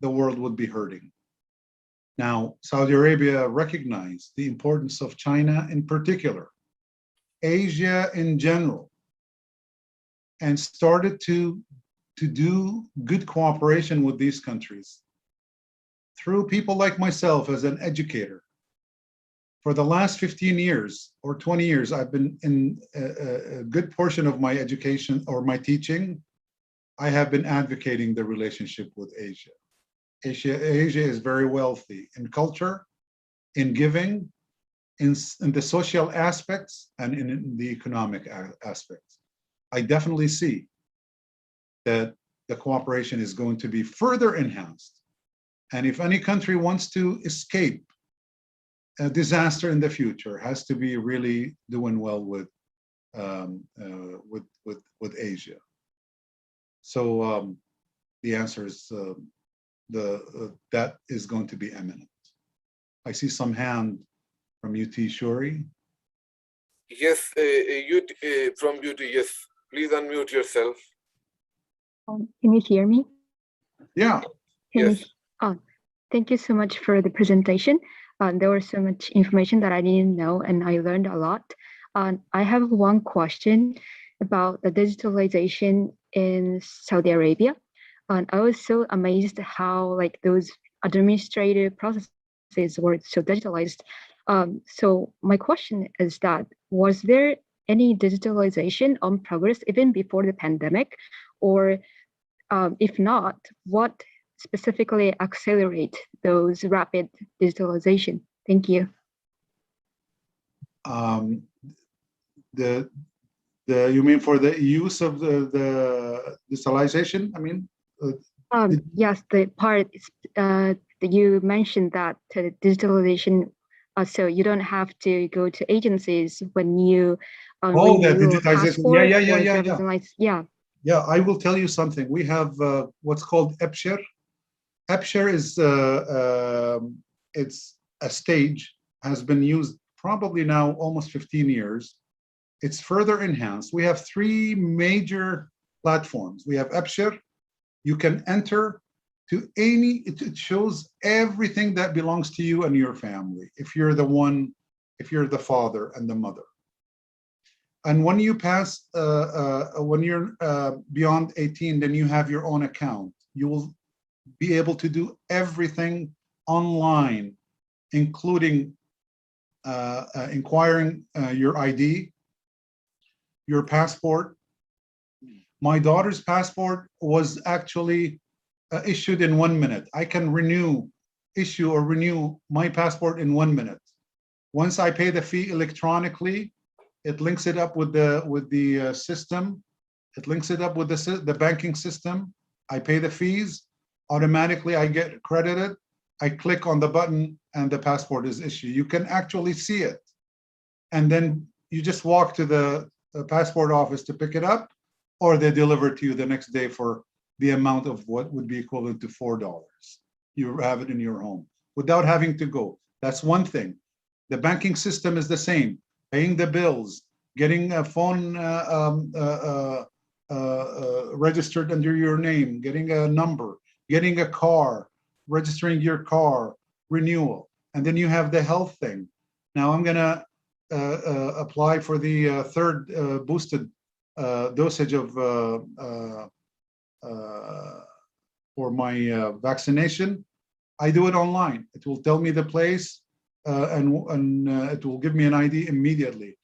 the world would be hurting. Now, Saudi Arabia recognized the importance of China in particular, Asia in general, and started to do good cooperation with these countries through people like myself as an educator. For the last 15 years or 20 years, I've been in a good portion of my education or my teaching, I have been advocating the relationship with Asia. Asia is very wealthy in culture, in giving, in the social aspects, and in the economic aspects. I definitely see that the cooperation is going to be further enhanced. And if any country wants to escape a disaster in the future, has to be really doing well with Asia. So the answer is that is going to be imminent. I see some hand from UT Shuri. Yes, from UT, yes. Please unmute yourself. Can you hear me? Yeah. Yes. Thank you so much for the presentation. There was so much information that I didn't know, and I learned a lot. I have one question about the digitalization in Saudi Arabia. I was so amazed how like those administrative processes were so digitalized. So my question is that, was there any digitalization on progress even before the pandemic? Or if not, what specifically accelerate those rapid digitalization? Thank you. You mean for the use of the digitalization? I mean, yes, the part that you mentioned that digitalization, so you don't have to go to agencies when you renew a passport. Yeah. Yeah, I will tell you something. We have what's called EBSHIR. EBSHIR is it's a stage, has been used probably now almost 15 years. It's further enhanced. We have three major platforms. We have EBSHIR. You can enter to any, it shows everything that belongs to you and your family. If you're the one, if you're the father and the mother. And when you pass, when you're beyond 18, then you have your own account. You will be able to do everything online, including inquiring your ID, your passport. My daughter's passport was actually issued in 1 minute. I can issue or renew my passport in 1 minute. Once I pay the fee electronically, it links it up with the system. It links it up with the banking system. I pay the fees. Automatically, I get credited. I click on the button and the passport is issued. You can actually see it. And then you just walk to the passport office to pick it up, or they deliver it to you the next day for the amount of what would be equivalent to $4. You have it in your home without having to go. That's one thing. The banking system is the same. Paying the bills, getting a phone registered under your name, getting a number, getting a car, registering your car, renewal. And then you have the health thing. Now I'm gonna apply for the third boosted dosage of for my vaccination, I do it online. It will tell me the place and it will give me an ID immediately.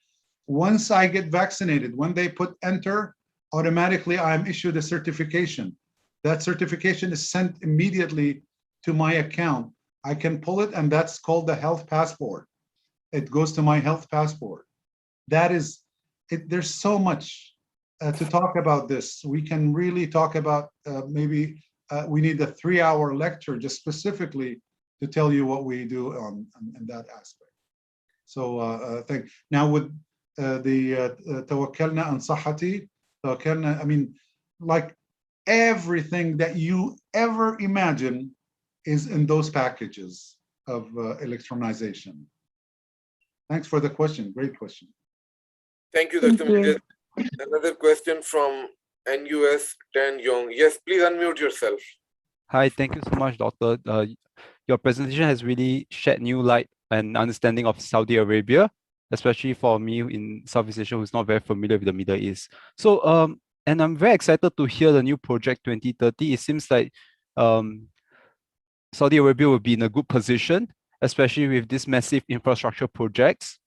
Once I get vaccinated, when they put enter, automatically I'm issued a certification. That certification is sent immediately to my account. I can pull it, and that's called the health passport. It goes to my health passport. That is, there's so much to talk about this. We can really talk about maybe we need a 3-hour lecture just specifically to tell you what we do in that aspect. So now with the توكلنا عن صحتي, توكلنا, I mean, like everything that you ever imagine is in those packages of electronization. Thanks for the question. Great question. Thank you, Dr. Majid. Another question from NUS Tan Yong. Yes, please unmute yourself. Hi, thank you so much, Doctor. Your presentation has really shed new light and understanding of Saudi Arabia, especially for me in Southeast Asia who's not very familiar with the Middle East. So, and I'm very excited to hear the new project 2030. It seems like Saudi Arabia will be in a good position, especially with these massive infrastructure projects.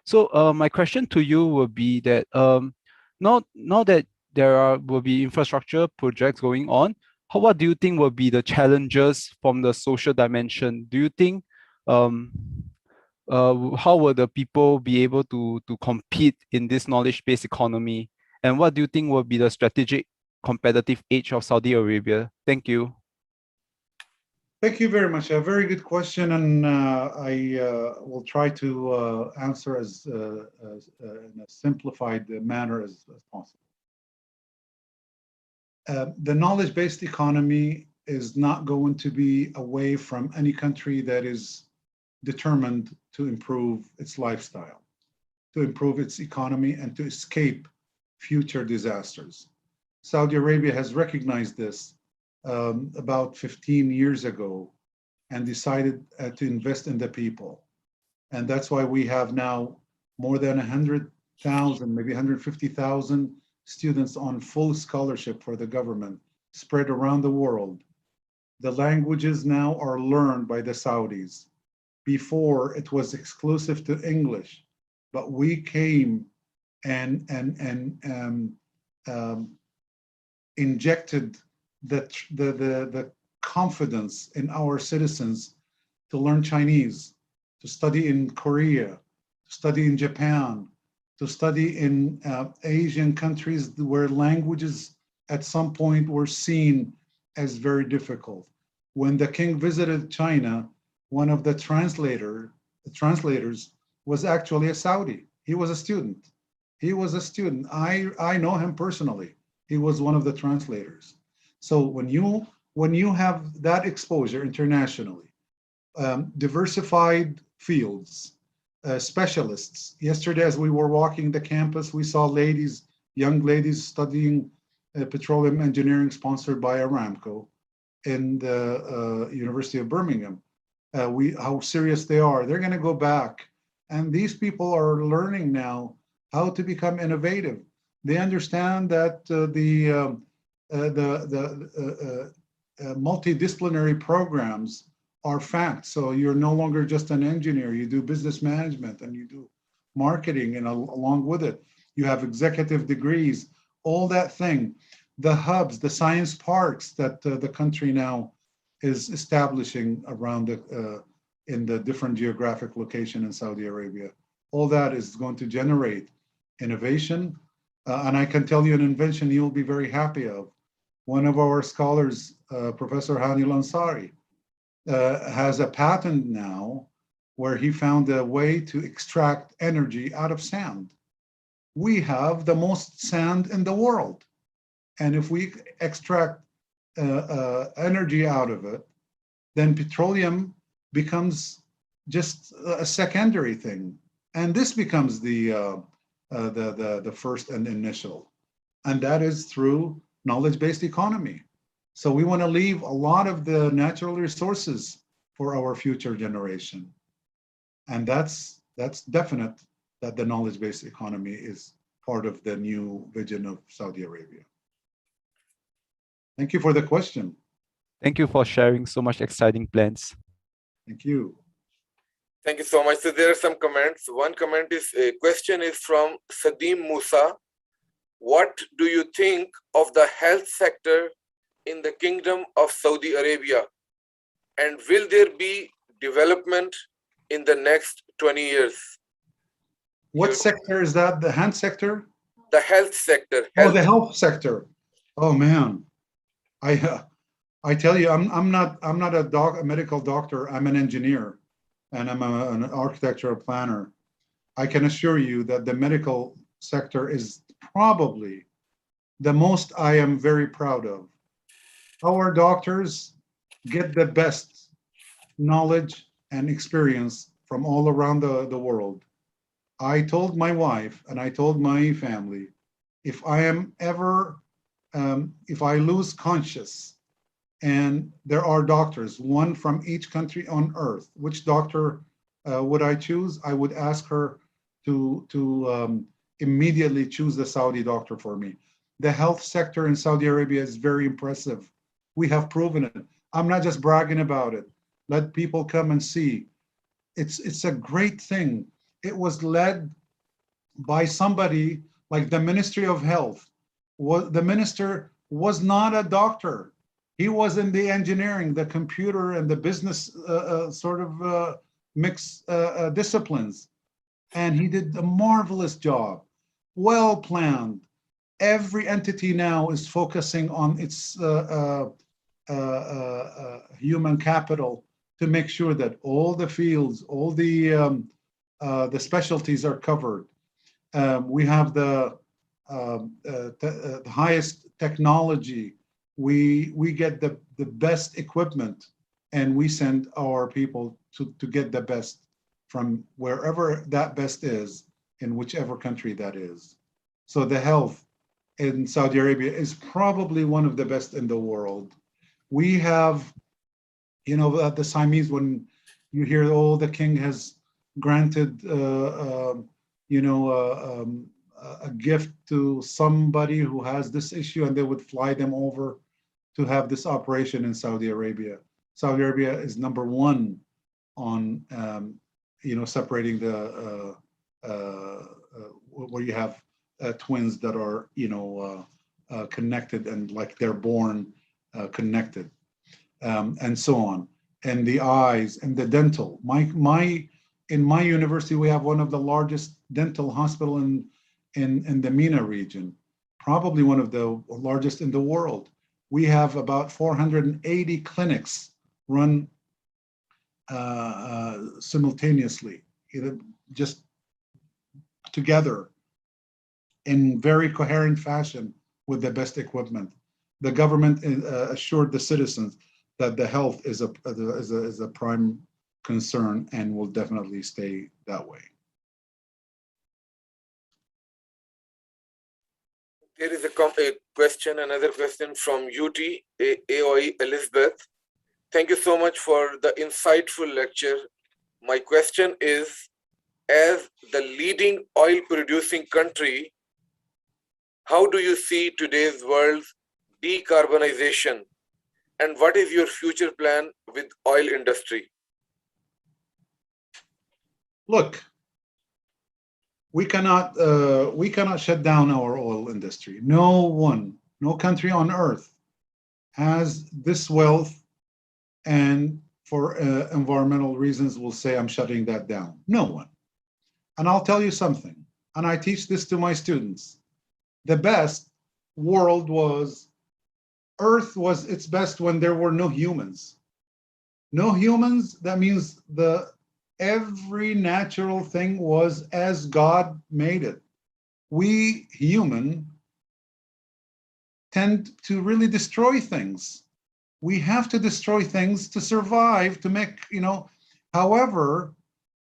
So my question to you will be that now that there will be infrastructure projects going on, what do you think will be the challenges from the social dimension? Do you think how will the people be able to compete in this knowledge-based economy? And what do you think will be the strategic competitive edge of Saudi Arabia? Thank you. Thank you very much. A very good question, and I will try to answer as in a simplified manner as possible. The knowledge-based economy is not going to be away from any country that is determined to improve its lifestyle, to improve its economy, and to escape future disasters. Saudi Arabia has recognized this about 15 years ago and decided to invest in the people. And that's why we have now more than 100,000, maybe 150,000 students on full scholarship for the government spread around the world. The languages now are learned by the Saudis. Before, it was exclusive to English, but we came and injected the confidence in our citizens to learn Chinese, to study in Korea, to study in Japan, to study in Asian countries where languages at some point were seen as very difficult. When the king visited China, one of the translators was actually a Saudi. He was a student. He was a student. I know him personally. He was one of the translators. So when you have that exposure internationally, diversified fields, specialists. Yesterday, as we were walking the campus, we saw ladies, young ladies studying petroleum engineering sponsored by Aramco in the University of Birmingham. How serious they are. They're going to go back. And these people are learning now how to become innovative. They understand that the multidisciplinary programs are facts. So you're no longer just an engineer. You do business management and you do marketing, and along with it, you have executive degrees, all that thing. The hubs, the science parks that the country now is establishing around in the different geographic location in Saudi Arabia. All that is going to generate innovation. And I can tell you an invention you'll be very happy of. One of our scholars, Professor Hani Lansari, has a patent now where he found a way to extract energy out of sand. We have the most sand in the world. And if we extract energy out of it, then petroleum becomes just a secondary thing. And this becomes the first and initial. And that is through knowledge-based economy. So we want to leave a lot of the natural resources for our future generation. And that's definite that the knowledge-based economy is part of the new vision of Saudi Arabia. Thank you for the question. Thank you for sharing so much exciting plans. Thank you. Thank you so much. So there are some comments. One comment is, a question is from Sadim Musa. What do you think of the health sector in the Kingdom of Saudi Arabia? And will there be development in the next 20 years? What sector is that? The hand sector? The health sector. Oh, the health sector. Oh man, I tell you, I'm not a medical doctor. I'm an engineer, and I'm an architectural planner. I can assure you that the medical sector is probably the most I am very proud of. Our doctors get the best knowledge and experience from all around the world. I told my wife and I told my family, if I am ever, if I lose conscious and there are doctors, one from each country on earth, which doctor would I choose? I would ask her to immediately choose the Saudi doctor for me. The health sector in Saudi Arabia is very impressive. We have proven it. I'm not just bragging about it. Let people come and see. It's a great thing. It was led by somebody like the Ministry of Health. The minister was not a doctor. He was in the engineering, the computer, and the business sort of mixed disciplines. And he did a marvelous job, well planned. Every entity now is focusing on its human capital to make sure that all the fields, all the specialties are covered. We have the highest technology. We get the best equipment, and we send our people to get the best from wherever that best is, in whichever country that is. So the health in Saudi Arabia is probably one of the best in the world. We have, you know, the Siamese, when you hear, oh, the king has granted, you know, a gift to somebody who has this issue, and they would fly them over to have this operation in Saudi Arabia. Saudi Arabia is number one on, you know, separating the, where you have twins that are, you know, connected and like they're born connected, and so on. And the eyes and the dental. In my university, we have one of the largest dental hospital in the MENA region, probably one of the largest in the world. We have about 480 clinics run simultaneously, just together in very coherent fashion with the best equipment. The government assured the citizens that the health is a prime concern and will definitely stay that way. There is a question, another question from UT AOE Elizabeth. Thank you so much for the insightful lecture. My question is, as the leading oil producing country, how do you see today's world's decarbonization? And what is your future plan with oil industry? Look, we cannot shut down our oil industry. No country on earth has this wealth, and for environmental reasons will say I'm shutting that down. No one. And I'll tell you something, and I teach this to my students. The best world was, Earth was its best when there were no humans. No humans, that means every natural thing was as God made it. We human tend to really destroy things. We have to destroy things to survive, to make, you know, however,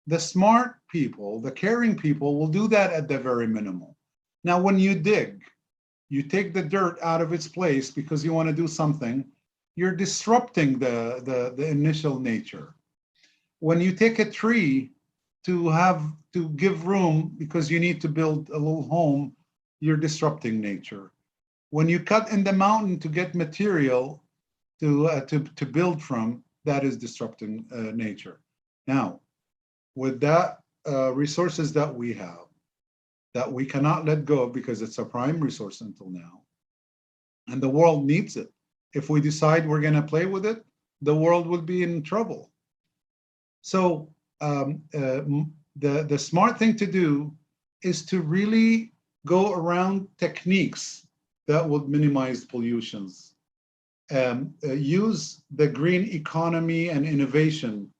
the smart people, the caring people will do that at the very minimal. Now, when you dig, you take the dirt out of its place because you want to do something, you're disrupting the initial nature. When you take a tree to give room because you need to build a little home, you're disrupting nature. When you cut in the mountain to get material, to build from that is disrupting nature. Now, with that resources that we have, that we cannot let go of because it's a prime resource until now, and the world needs it. If we decide we're going to play with it, the world will be in trouble. So the smart thing to do is to really go around techniques that would minimize pollutions. Use the green economy and innovation,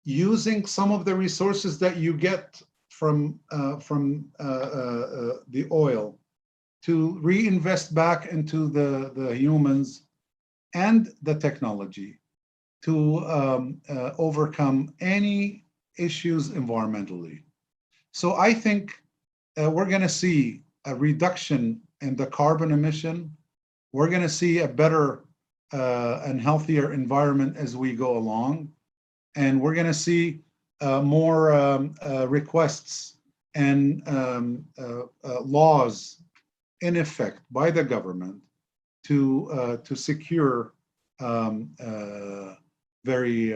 using some of the resources that you get from the oil to reinvest back into the humans and the technology to overcome any issues environmentally. So I think we're going to see a reduction in the carbon emission. We're going to see a better and healthier environment as we go along. And we're going to see more requests and laws in effect by the government to secure very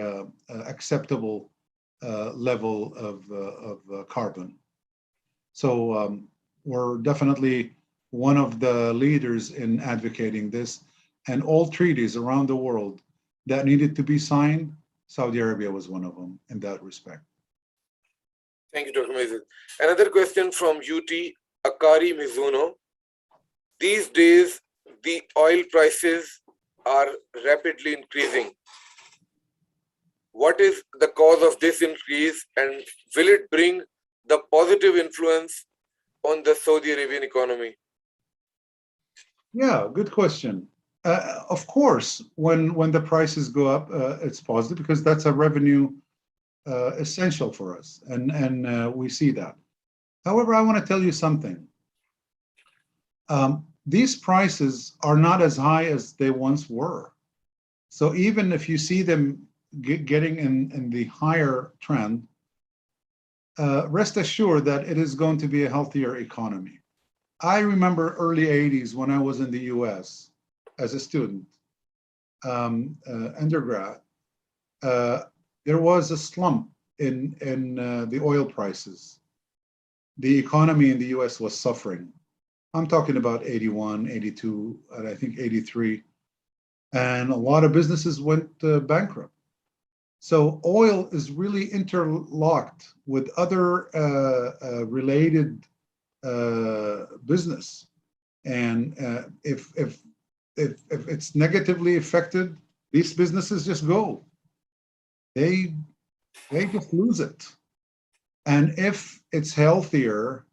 acceptable level of carbon. So we're definitely one of the leaders in advocating this, and all treaties around the world that needed to be signed, Saudi Arabia was one of them in that respect. Thank you, Dr. Mazid. Another question from UT Akari Mizuno. These days, the oil prices are rapidly increasing. What is the cause of this increase, and will it bring the positive influence on the Saudi Arabian economy? Yeah, good question. Of course, when the prices go up, it's positive because that's a revenue essential for us, and we see that. However, I want to tell you something. These prices are not as high as they once were. So even if you see them getting in the higher trend, rest assured that it is going to be a healthier economy. I remember early 80s when I was in the US as a student, undergrad, there was a slump in the oil prices. The economy in the US was suffering. I'm talking about 81, 82, and I think 83. And a lot of businesses went bankrupt. So oil is really interlocked with other related business, and if it's negatively affected, these businesses just go. They just lose it. And if it's healthier,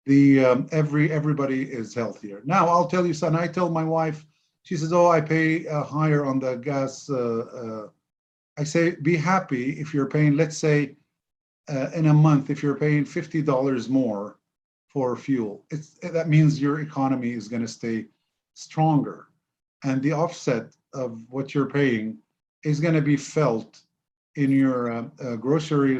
everybody is healthier. Now I'll tell you something. I tell my wife, she says, "Oh, I pay higher on the gas." I say, be happy if you're paying, let's say, in a month, if you're paying $50 more for fuel, that means your economy is going to stay stronger, and the offset of what you're paying is going to be felt in your grocery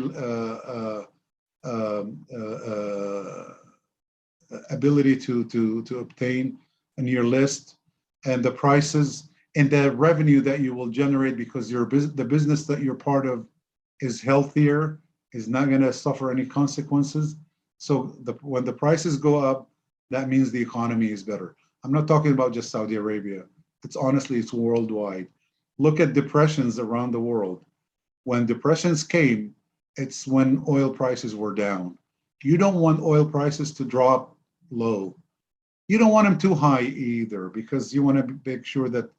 ability to obtain in your list, and the prices and the revenue that you will generate because the business that you're part of is healthier, is not going to suffer any consequences. So when the prices go up, that means the economy is better. I'm not talking about just Saudi Arabia. It's worldwide. Look at depressions around the world. When depressions came, it's when oil prices were down. You don't want oil prices to drop low. You don't want them too high either, because you want to make sure that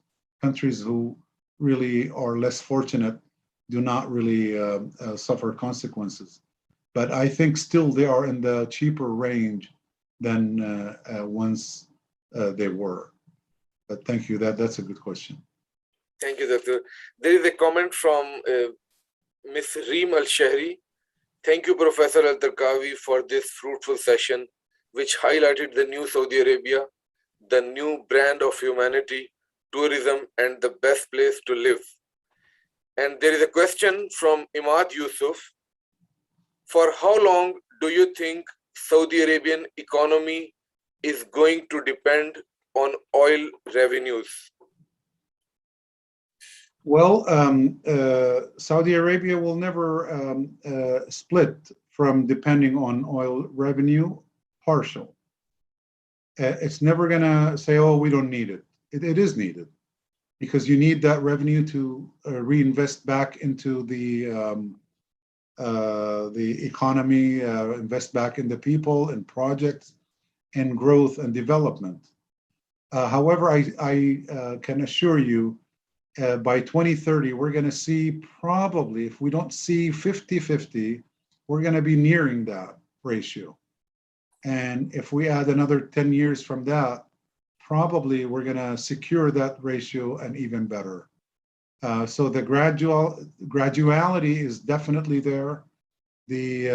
countries who really are less fortunate do not really suffer consequences. But I think still they are in the cheaper range than once they were. But thank you, that's a good question. Thank you, Doctor. There is a comment from Ms. Reem Al-Shahri. Thank you, Professor Al-Tarkawi, for this fruitful session, which highlighted the new Saudi Arabia, the new brand of humanity, tourism, and the best place to live. And there is a question from Imad Yusuf. For how long do you think Saudi Arabian economy is going to depend on oil revenues? Well, Saudi Arabia will never split from depending on oil revenue, partial. It's never going to say, oh, we don't need it. It is needed because you need that revenue to reinvest back into the economy, invest back in the people and projects and growth and development. However, I can assure you, by 2030, we're going to see probably, if we don't see 50-50, we're going to be nearing that ratio. And if we add another 10 years from that, probably we're going to secure that ratio and even better. So the graduality is definitely there. The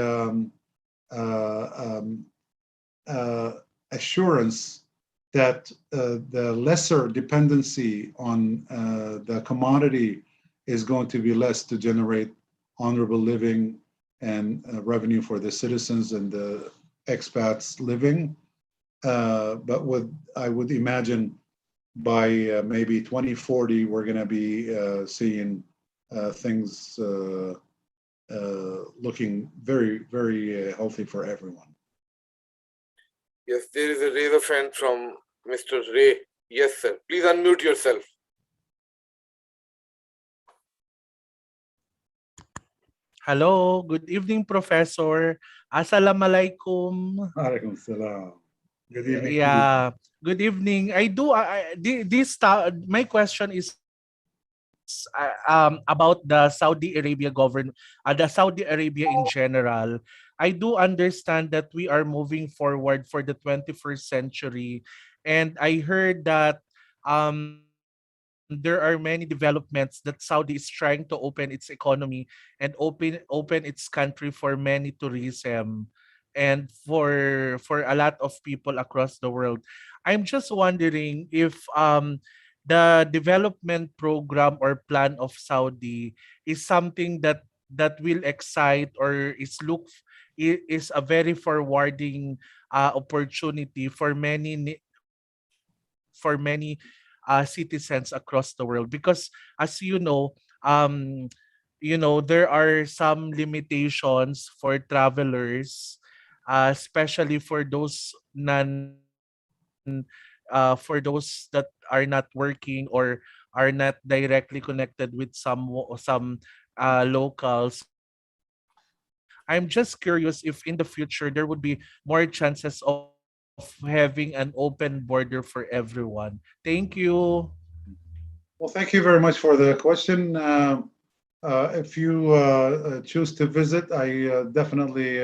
assurance that the lesser dependency on the commodity is going to be less to generate honorable living and revenue for the citizens and the expats living. But I would imagine by maybe 2040, we're going to be seeing things looking very, very healthy for everyone. Yes, there is a raise of hand from Mr. Ray. Yes, sir. Please unmute yourself. Hello, good evening, Professor. Assalamualaikum. Alaikum salam. Good evening. Yeah, good evening. My question is about the Saudi Arabia government, the Saudi Arabia in general. I do understand that we are moving forward for the 21st century, and I heard that there are many developments that Saudi is trying to open its economy and open its country for many tourism and for a lot of people across the world. I'm just wondering if the development program or plan of Saudi is something that will excite or is a very forwarding opportunity for many citizens across the world, because as there are some limitations for travelers, especially for those that are not working or are not directly connected with some locals. I'm just curious if in the future there would be more chances of having an open border for everyone. Thank you. Well, thank you very much for the question. If you choose to visit, I definitely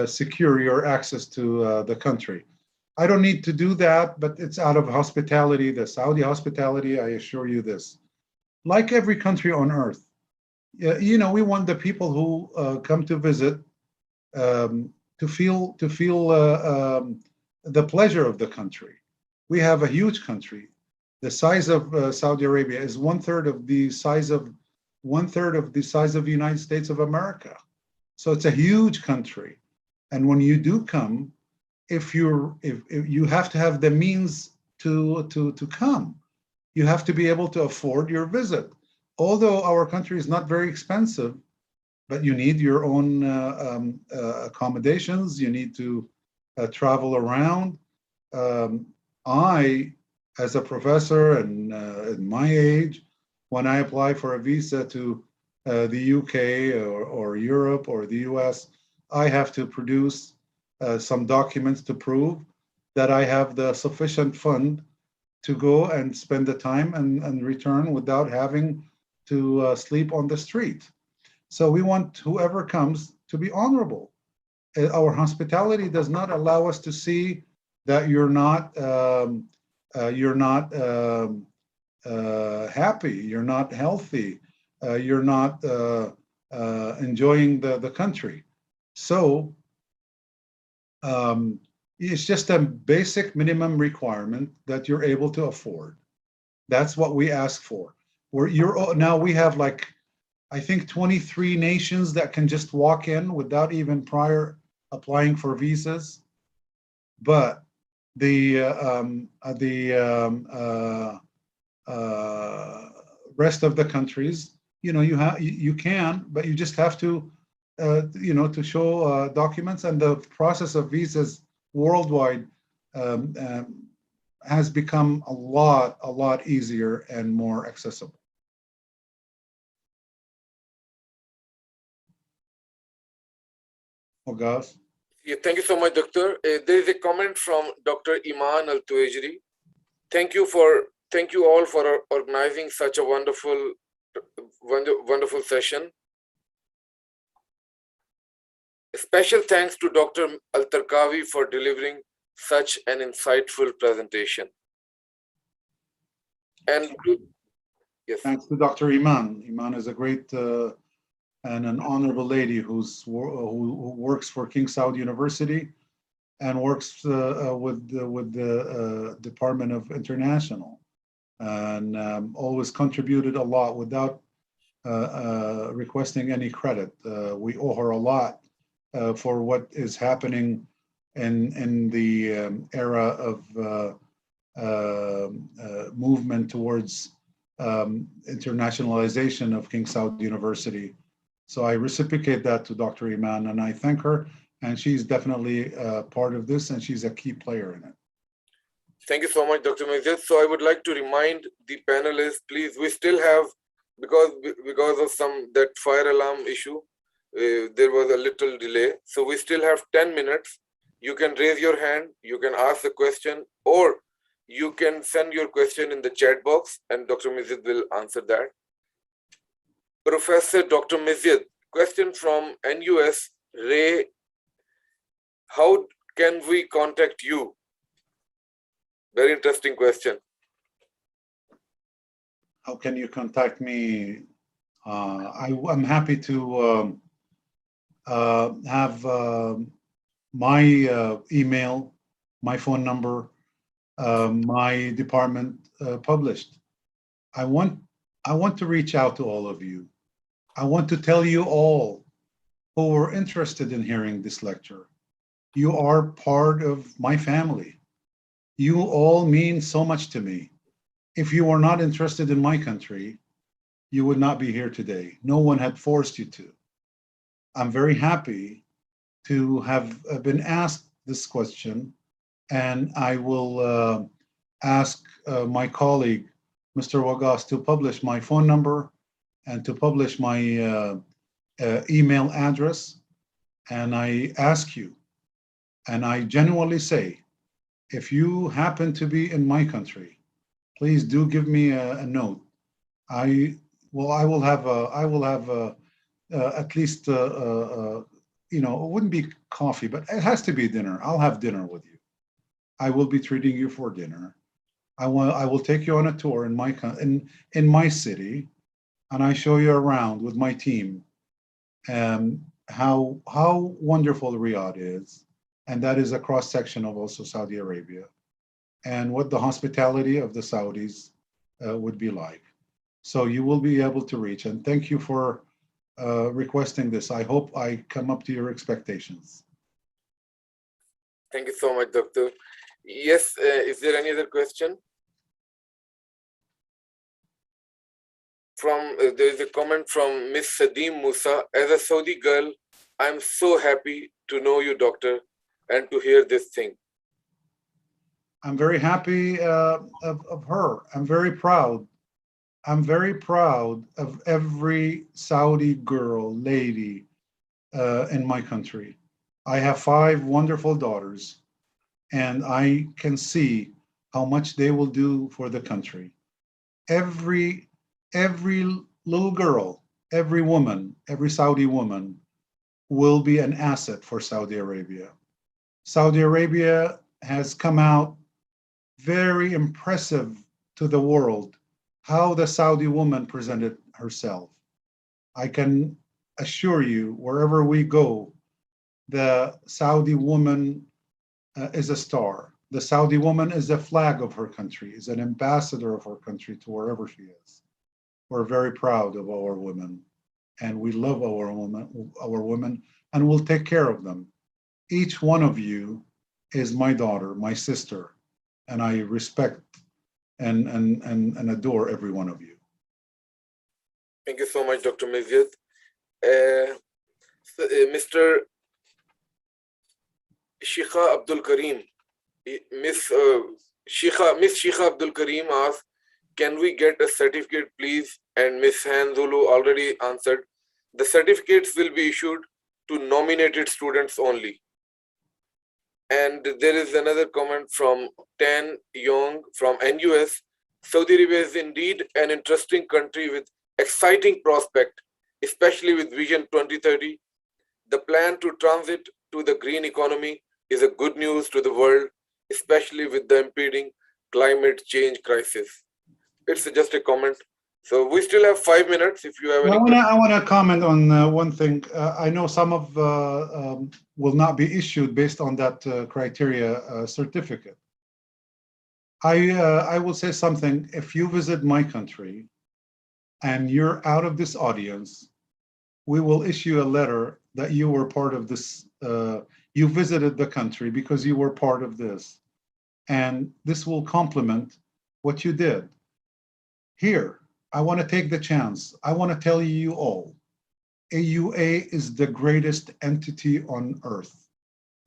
secure your access to the country. I don't need to do that, but it's out of hospitality, the Saudi hospitality, I assure you this. Like every country on earth, we want the people who come to visit to feel the pleasure of the country. We have a huge country. The size of Saudi Arabia is one third of the size of the United States of America. So it's a huge country. And when you do come, if you have to have the means to come, you have to be able to afford your visit. Although our country is not very expensive, but you need your own accommodations. You need to travel around. I, as a professor and at my age, when I apply for a visa to the UK or Europe or the US, I have to produce some documents to prove that I have the sufficient fund to go and spend the time and return without having to sleep on the street. So we want whoever comes to be honorable. Our hospitality does not allow us to see that you're not happy, you're not healthy, you're not enjoying the country. So it's just a basic minimum requirement that you're able to afford. That's what we ask for. Now we have I think 23 nations that can just walk in without even prior applying for visas. But the rest of the countries, you can, but you just have to, to show documents, and the process of visas worldwide has become a lot easier and more accessible. August? Yeah, thank you so much, Doctor. There is a comment from Dr. Iman Al-Tuwajri. Thank you all for organizing such a wonderful session. A special thanks to Dr. Al-Tarkawi for delivering such an insightful presentation. And yes. Thanks to Dr. Iman. Iman is a great and an honorable lady who works for King Saud University and works with the Department of International, and always contributed a lot without requesting any credit. We owe her a lot for what is happening in the era of movement towards internationalization of King Saud University. So I reciprocate that to Dr. Iman, and I thank her, and she's definitely part of this, and she's a key player in it. Thank you so much, Dr. Mazid. So I would like to remind the panelists, please, we still have, because of that fire alarm issue, there was a little delay. So we still have 10 minutes. You can raise your hand, you can ask a question, or you can send your question in the chat box, and Dr. Mazid will answer that. Professor Dr. Mazid, question from NUS, Ray. How can we contact you? Very interesting question. How can you contact me? I'm happy to have my email, my phone number, my department published. I want to reach out to all of you. I want to tell you all who are interested in hearing this lecture, you are part of my family. You all mean so much to me. If you were not interested in my country, you would not be here today. No one had forced you to. I'm very happy to have been asked this question, and I will ask my colleague, Mr. Wagas, to publish my phone number and to publish my email address. And I ask you, and I genuinely say, if you happen to be in my country, please do give me a note. I will have at least it wouldn't be coffee, but it has to be dinner. I'll have dinner with you. I will be treating you for dinner. I will take you on a tour in my city, and I show you around with my team how wonderful Riyadh is, and that is a cross section of also Saudi Arabia, and what the hospitality of the Saudis would be like. So you will be able to reach, and thank you for requesting this. I hope I come up to your expectations. Thank you so much, Doctor. Yes, is there any other question? There is a comment from Miss Sadeem Musa. As a Saudi girl, I'm so happy to know you, Doctor, and to hear this thing. I'm very happy of her. I'm very proud. I'm very proud of every Saudi girl, lady in my country. I have 5 wonderful daughters, and I can see how much they will do for the country. Every little girl, every woman, every Saudi woman will be an asset for Saudi Arabia. Saudi Arabia has come out very impressive to the world, how the Saudi woman presented herself. I can assure you, wherever we go, the Saudi woman is a star. The Saudi woman is a flag of her country, is an ambassador of her country to wherever she is. We're very proud of our women, and we love our women, and we'll take care of them. Each one of you is my daughter, my sister, and I respect and adore every one of you. Thank you so much, Dr. Mizyad. Mr. Shikha Abdul Karim, Miss Shikha Abdul Karim asked, can we get a certificate, please? And Miss Hanzulu already answered, the certificates will be issued to nominated students only. And there is another comment from Tan Yong from NUS. Saudi Arabia is indeed an interesting country with exciting prospect, especially with Vision 2030. The plan to transit to the green economy is a good news to the world, especially with the impending climate change crisis. It's just a comment. So we still have 5 minutes if you have any questions. I want to comment on one thing. I know some of will not be issued based on that criteria certificate. I will say something. If you visit my country and you're out of this audience, we will issue a letter that you were part of this. You visited the country because you were part of this. And this will complement what you did. Here, I want to take the chance. I want to tell you all, AUA is the greatest entity on earth.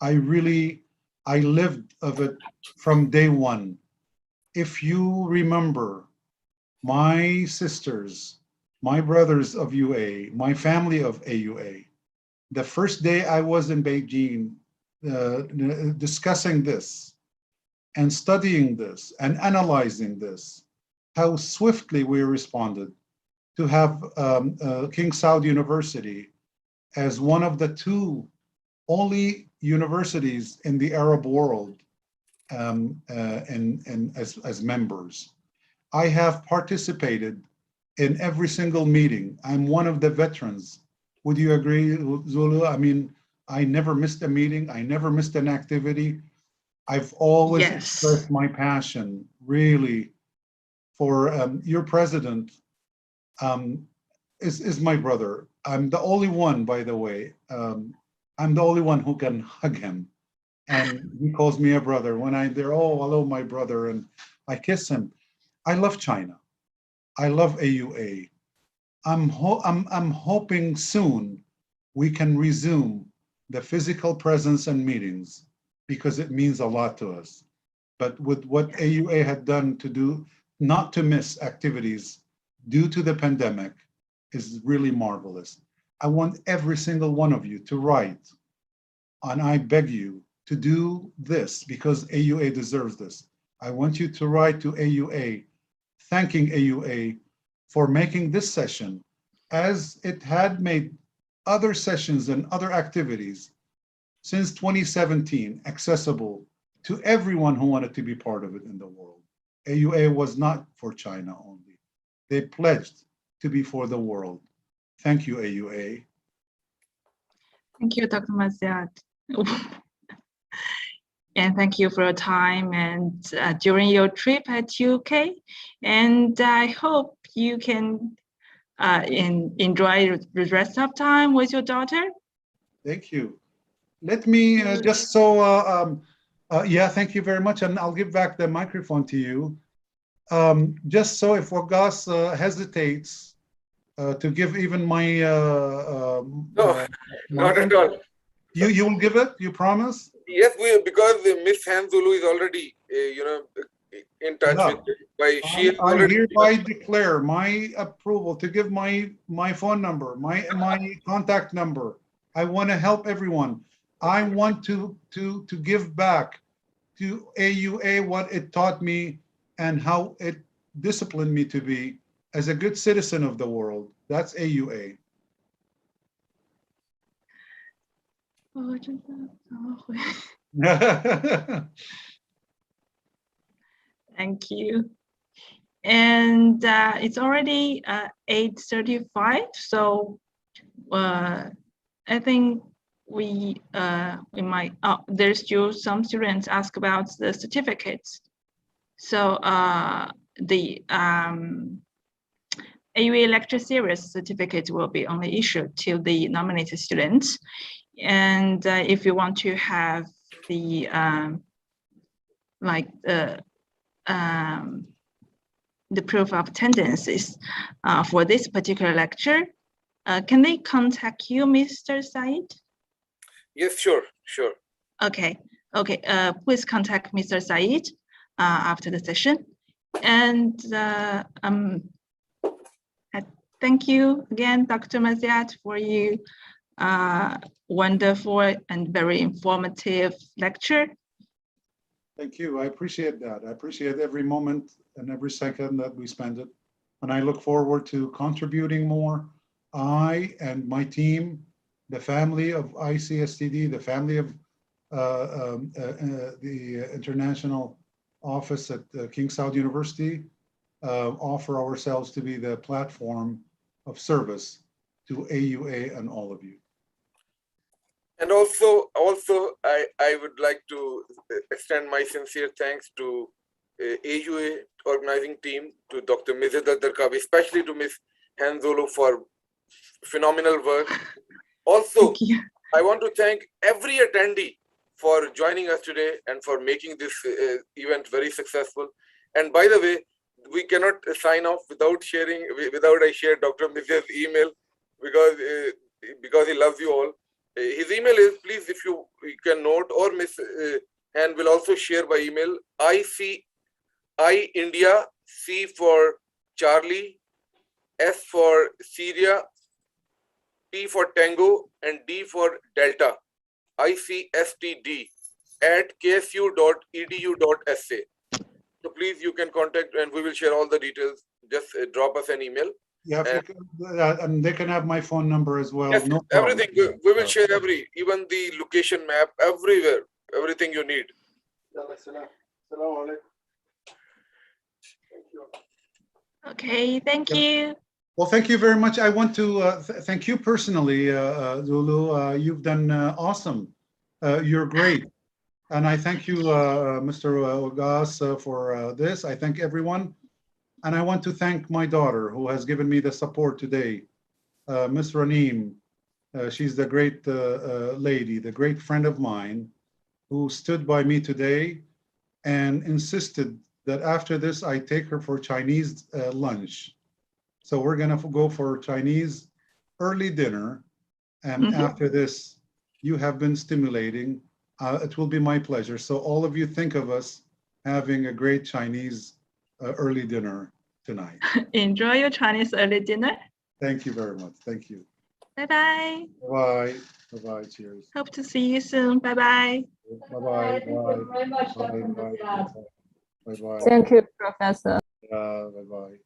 I lived of it from day one. If you remember, my sisters, my brothers of UA, my family of AUA, the first day I was in Beijing discussing this and studying this and analyzing this, how swiftly we responded to have King Saud University as one of the two only universities in the Arab world as members. I have participated in every single meeting. I'm one of the veterans. Would you agree, Zulu? I mean, I never missed a meeting. I never missed an activity. I've always expressed my passion, really, for your president is my brother. I'm the only one, by the way. I'm the only one who can hug him. And he calls me a brother. When I'm there, oh, hello, my brother. And I kiss him. I love China. I love AUA. I'm hoping soon we can resume the physical presence and meetings because it means a lot to us. But with what AUA had done to do, not to miss activities due to the pandemic is really marvelous. I want every single one of you to write, and I beg you to do this because AUA deserves this. I want you to write to AUA, thanking AUA for making this session, as it had made other sessions and other activities since 2017 accessible to everyone who wanted to be part of it in the world. AUA was not for China only. They pledged to be for the world. Thank you, AUA. Thank you, Dr. Mizyad. And thank you for your time and during your trip at UK. And I hope you can enjoy the rest of time with your daughter. Thank you. Let me just so, yeah, thank you very much. And I'll give back the microphone to you. Just so if Wagas hesitates to give even my... No, not at all. You will give it, you promise? Yes, because Miss Hanzulu is already, in touch with by she. I hereby declare my approval to give my phone number, my contact number. I want to help everyone. I want to give back to AUA what it taught me and how it disciplined me to be as a good citizen of the world. That's AUA. Thank you. And it's already 8:35, so I think we might. There's still some students ask about the certificates. So the AUA lecture series certificate will be only issued to the nominated students. And if you want to have the, the proof of attendances for this particular lecture, can they contact you, Mr. Said? Yes, sure. Okay. Please contact Mr. Said after the session. And thank you again, Dr. Maziat, for your wonderful and very informative lecture. Thank you. I appreciate that. I appreciate every moment and every second that we spend it. And I look forward to contributing more. I and my team, the family of ICSTD, the family of the International Office at King Saud University, offer ourselves to be the platform of service to AUA and all of you. And also, I would like to extend my sincere thanks to AUA organizing team, to Dr. Mizid Al-Darkawi, especially to Ms. Hanzolo for phenomenal work. Also, I want to thank every attendee for joining us today and for making this event very successful. And by the way, we cannot sign off without I share Dr. Mizid's email because he loves you all. His email is, please, if you can note, or Ms. Han will also share by email, India, C for Charlie, S for Syria, T for Tango, and D for Delta, icstd@ksu.edu.sa. So please, you can contact and we will share all the details. Just drop us an email. Yeah, and they can have my phone number as well. Yes, no problem. everything. We will share even the location map, everywhere, everything you need. Okay, thank you. Well, thank you very much. I want to thank you personally, Zulu. You've done awesome. You're great. And I thank you, Mr. Ogas, for this. I thank everyone. And I want to thank my daughter who has given me the support today, Miss Raneem. She's the great lady, the great friend of mine who stood by me today and insisted that after this, I take her for Chinese lunch. So we're gonna go for Chinese early dinner. And after this, you have been stimulating. It will be my pleasure. So all of you think of us having a great Chinese early dinner tonight. Enjoy your Chinese early dinner. Thank you very much. Thank you. Bye-bye. Bye. Bye-bye. Cheers. Hope to see you soon. Bye-bye. Bye-bye. Thank you very much, Dr. Bye-bye. Maziat. Bye-bye. Thank you, Professor. Bye-bye.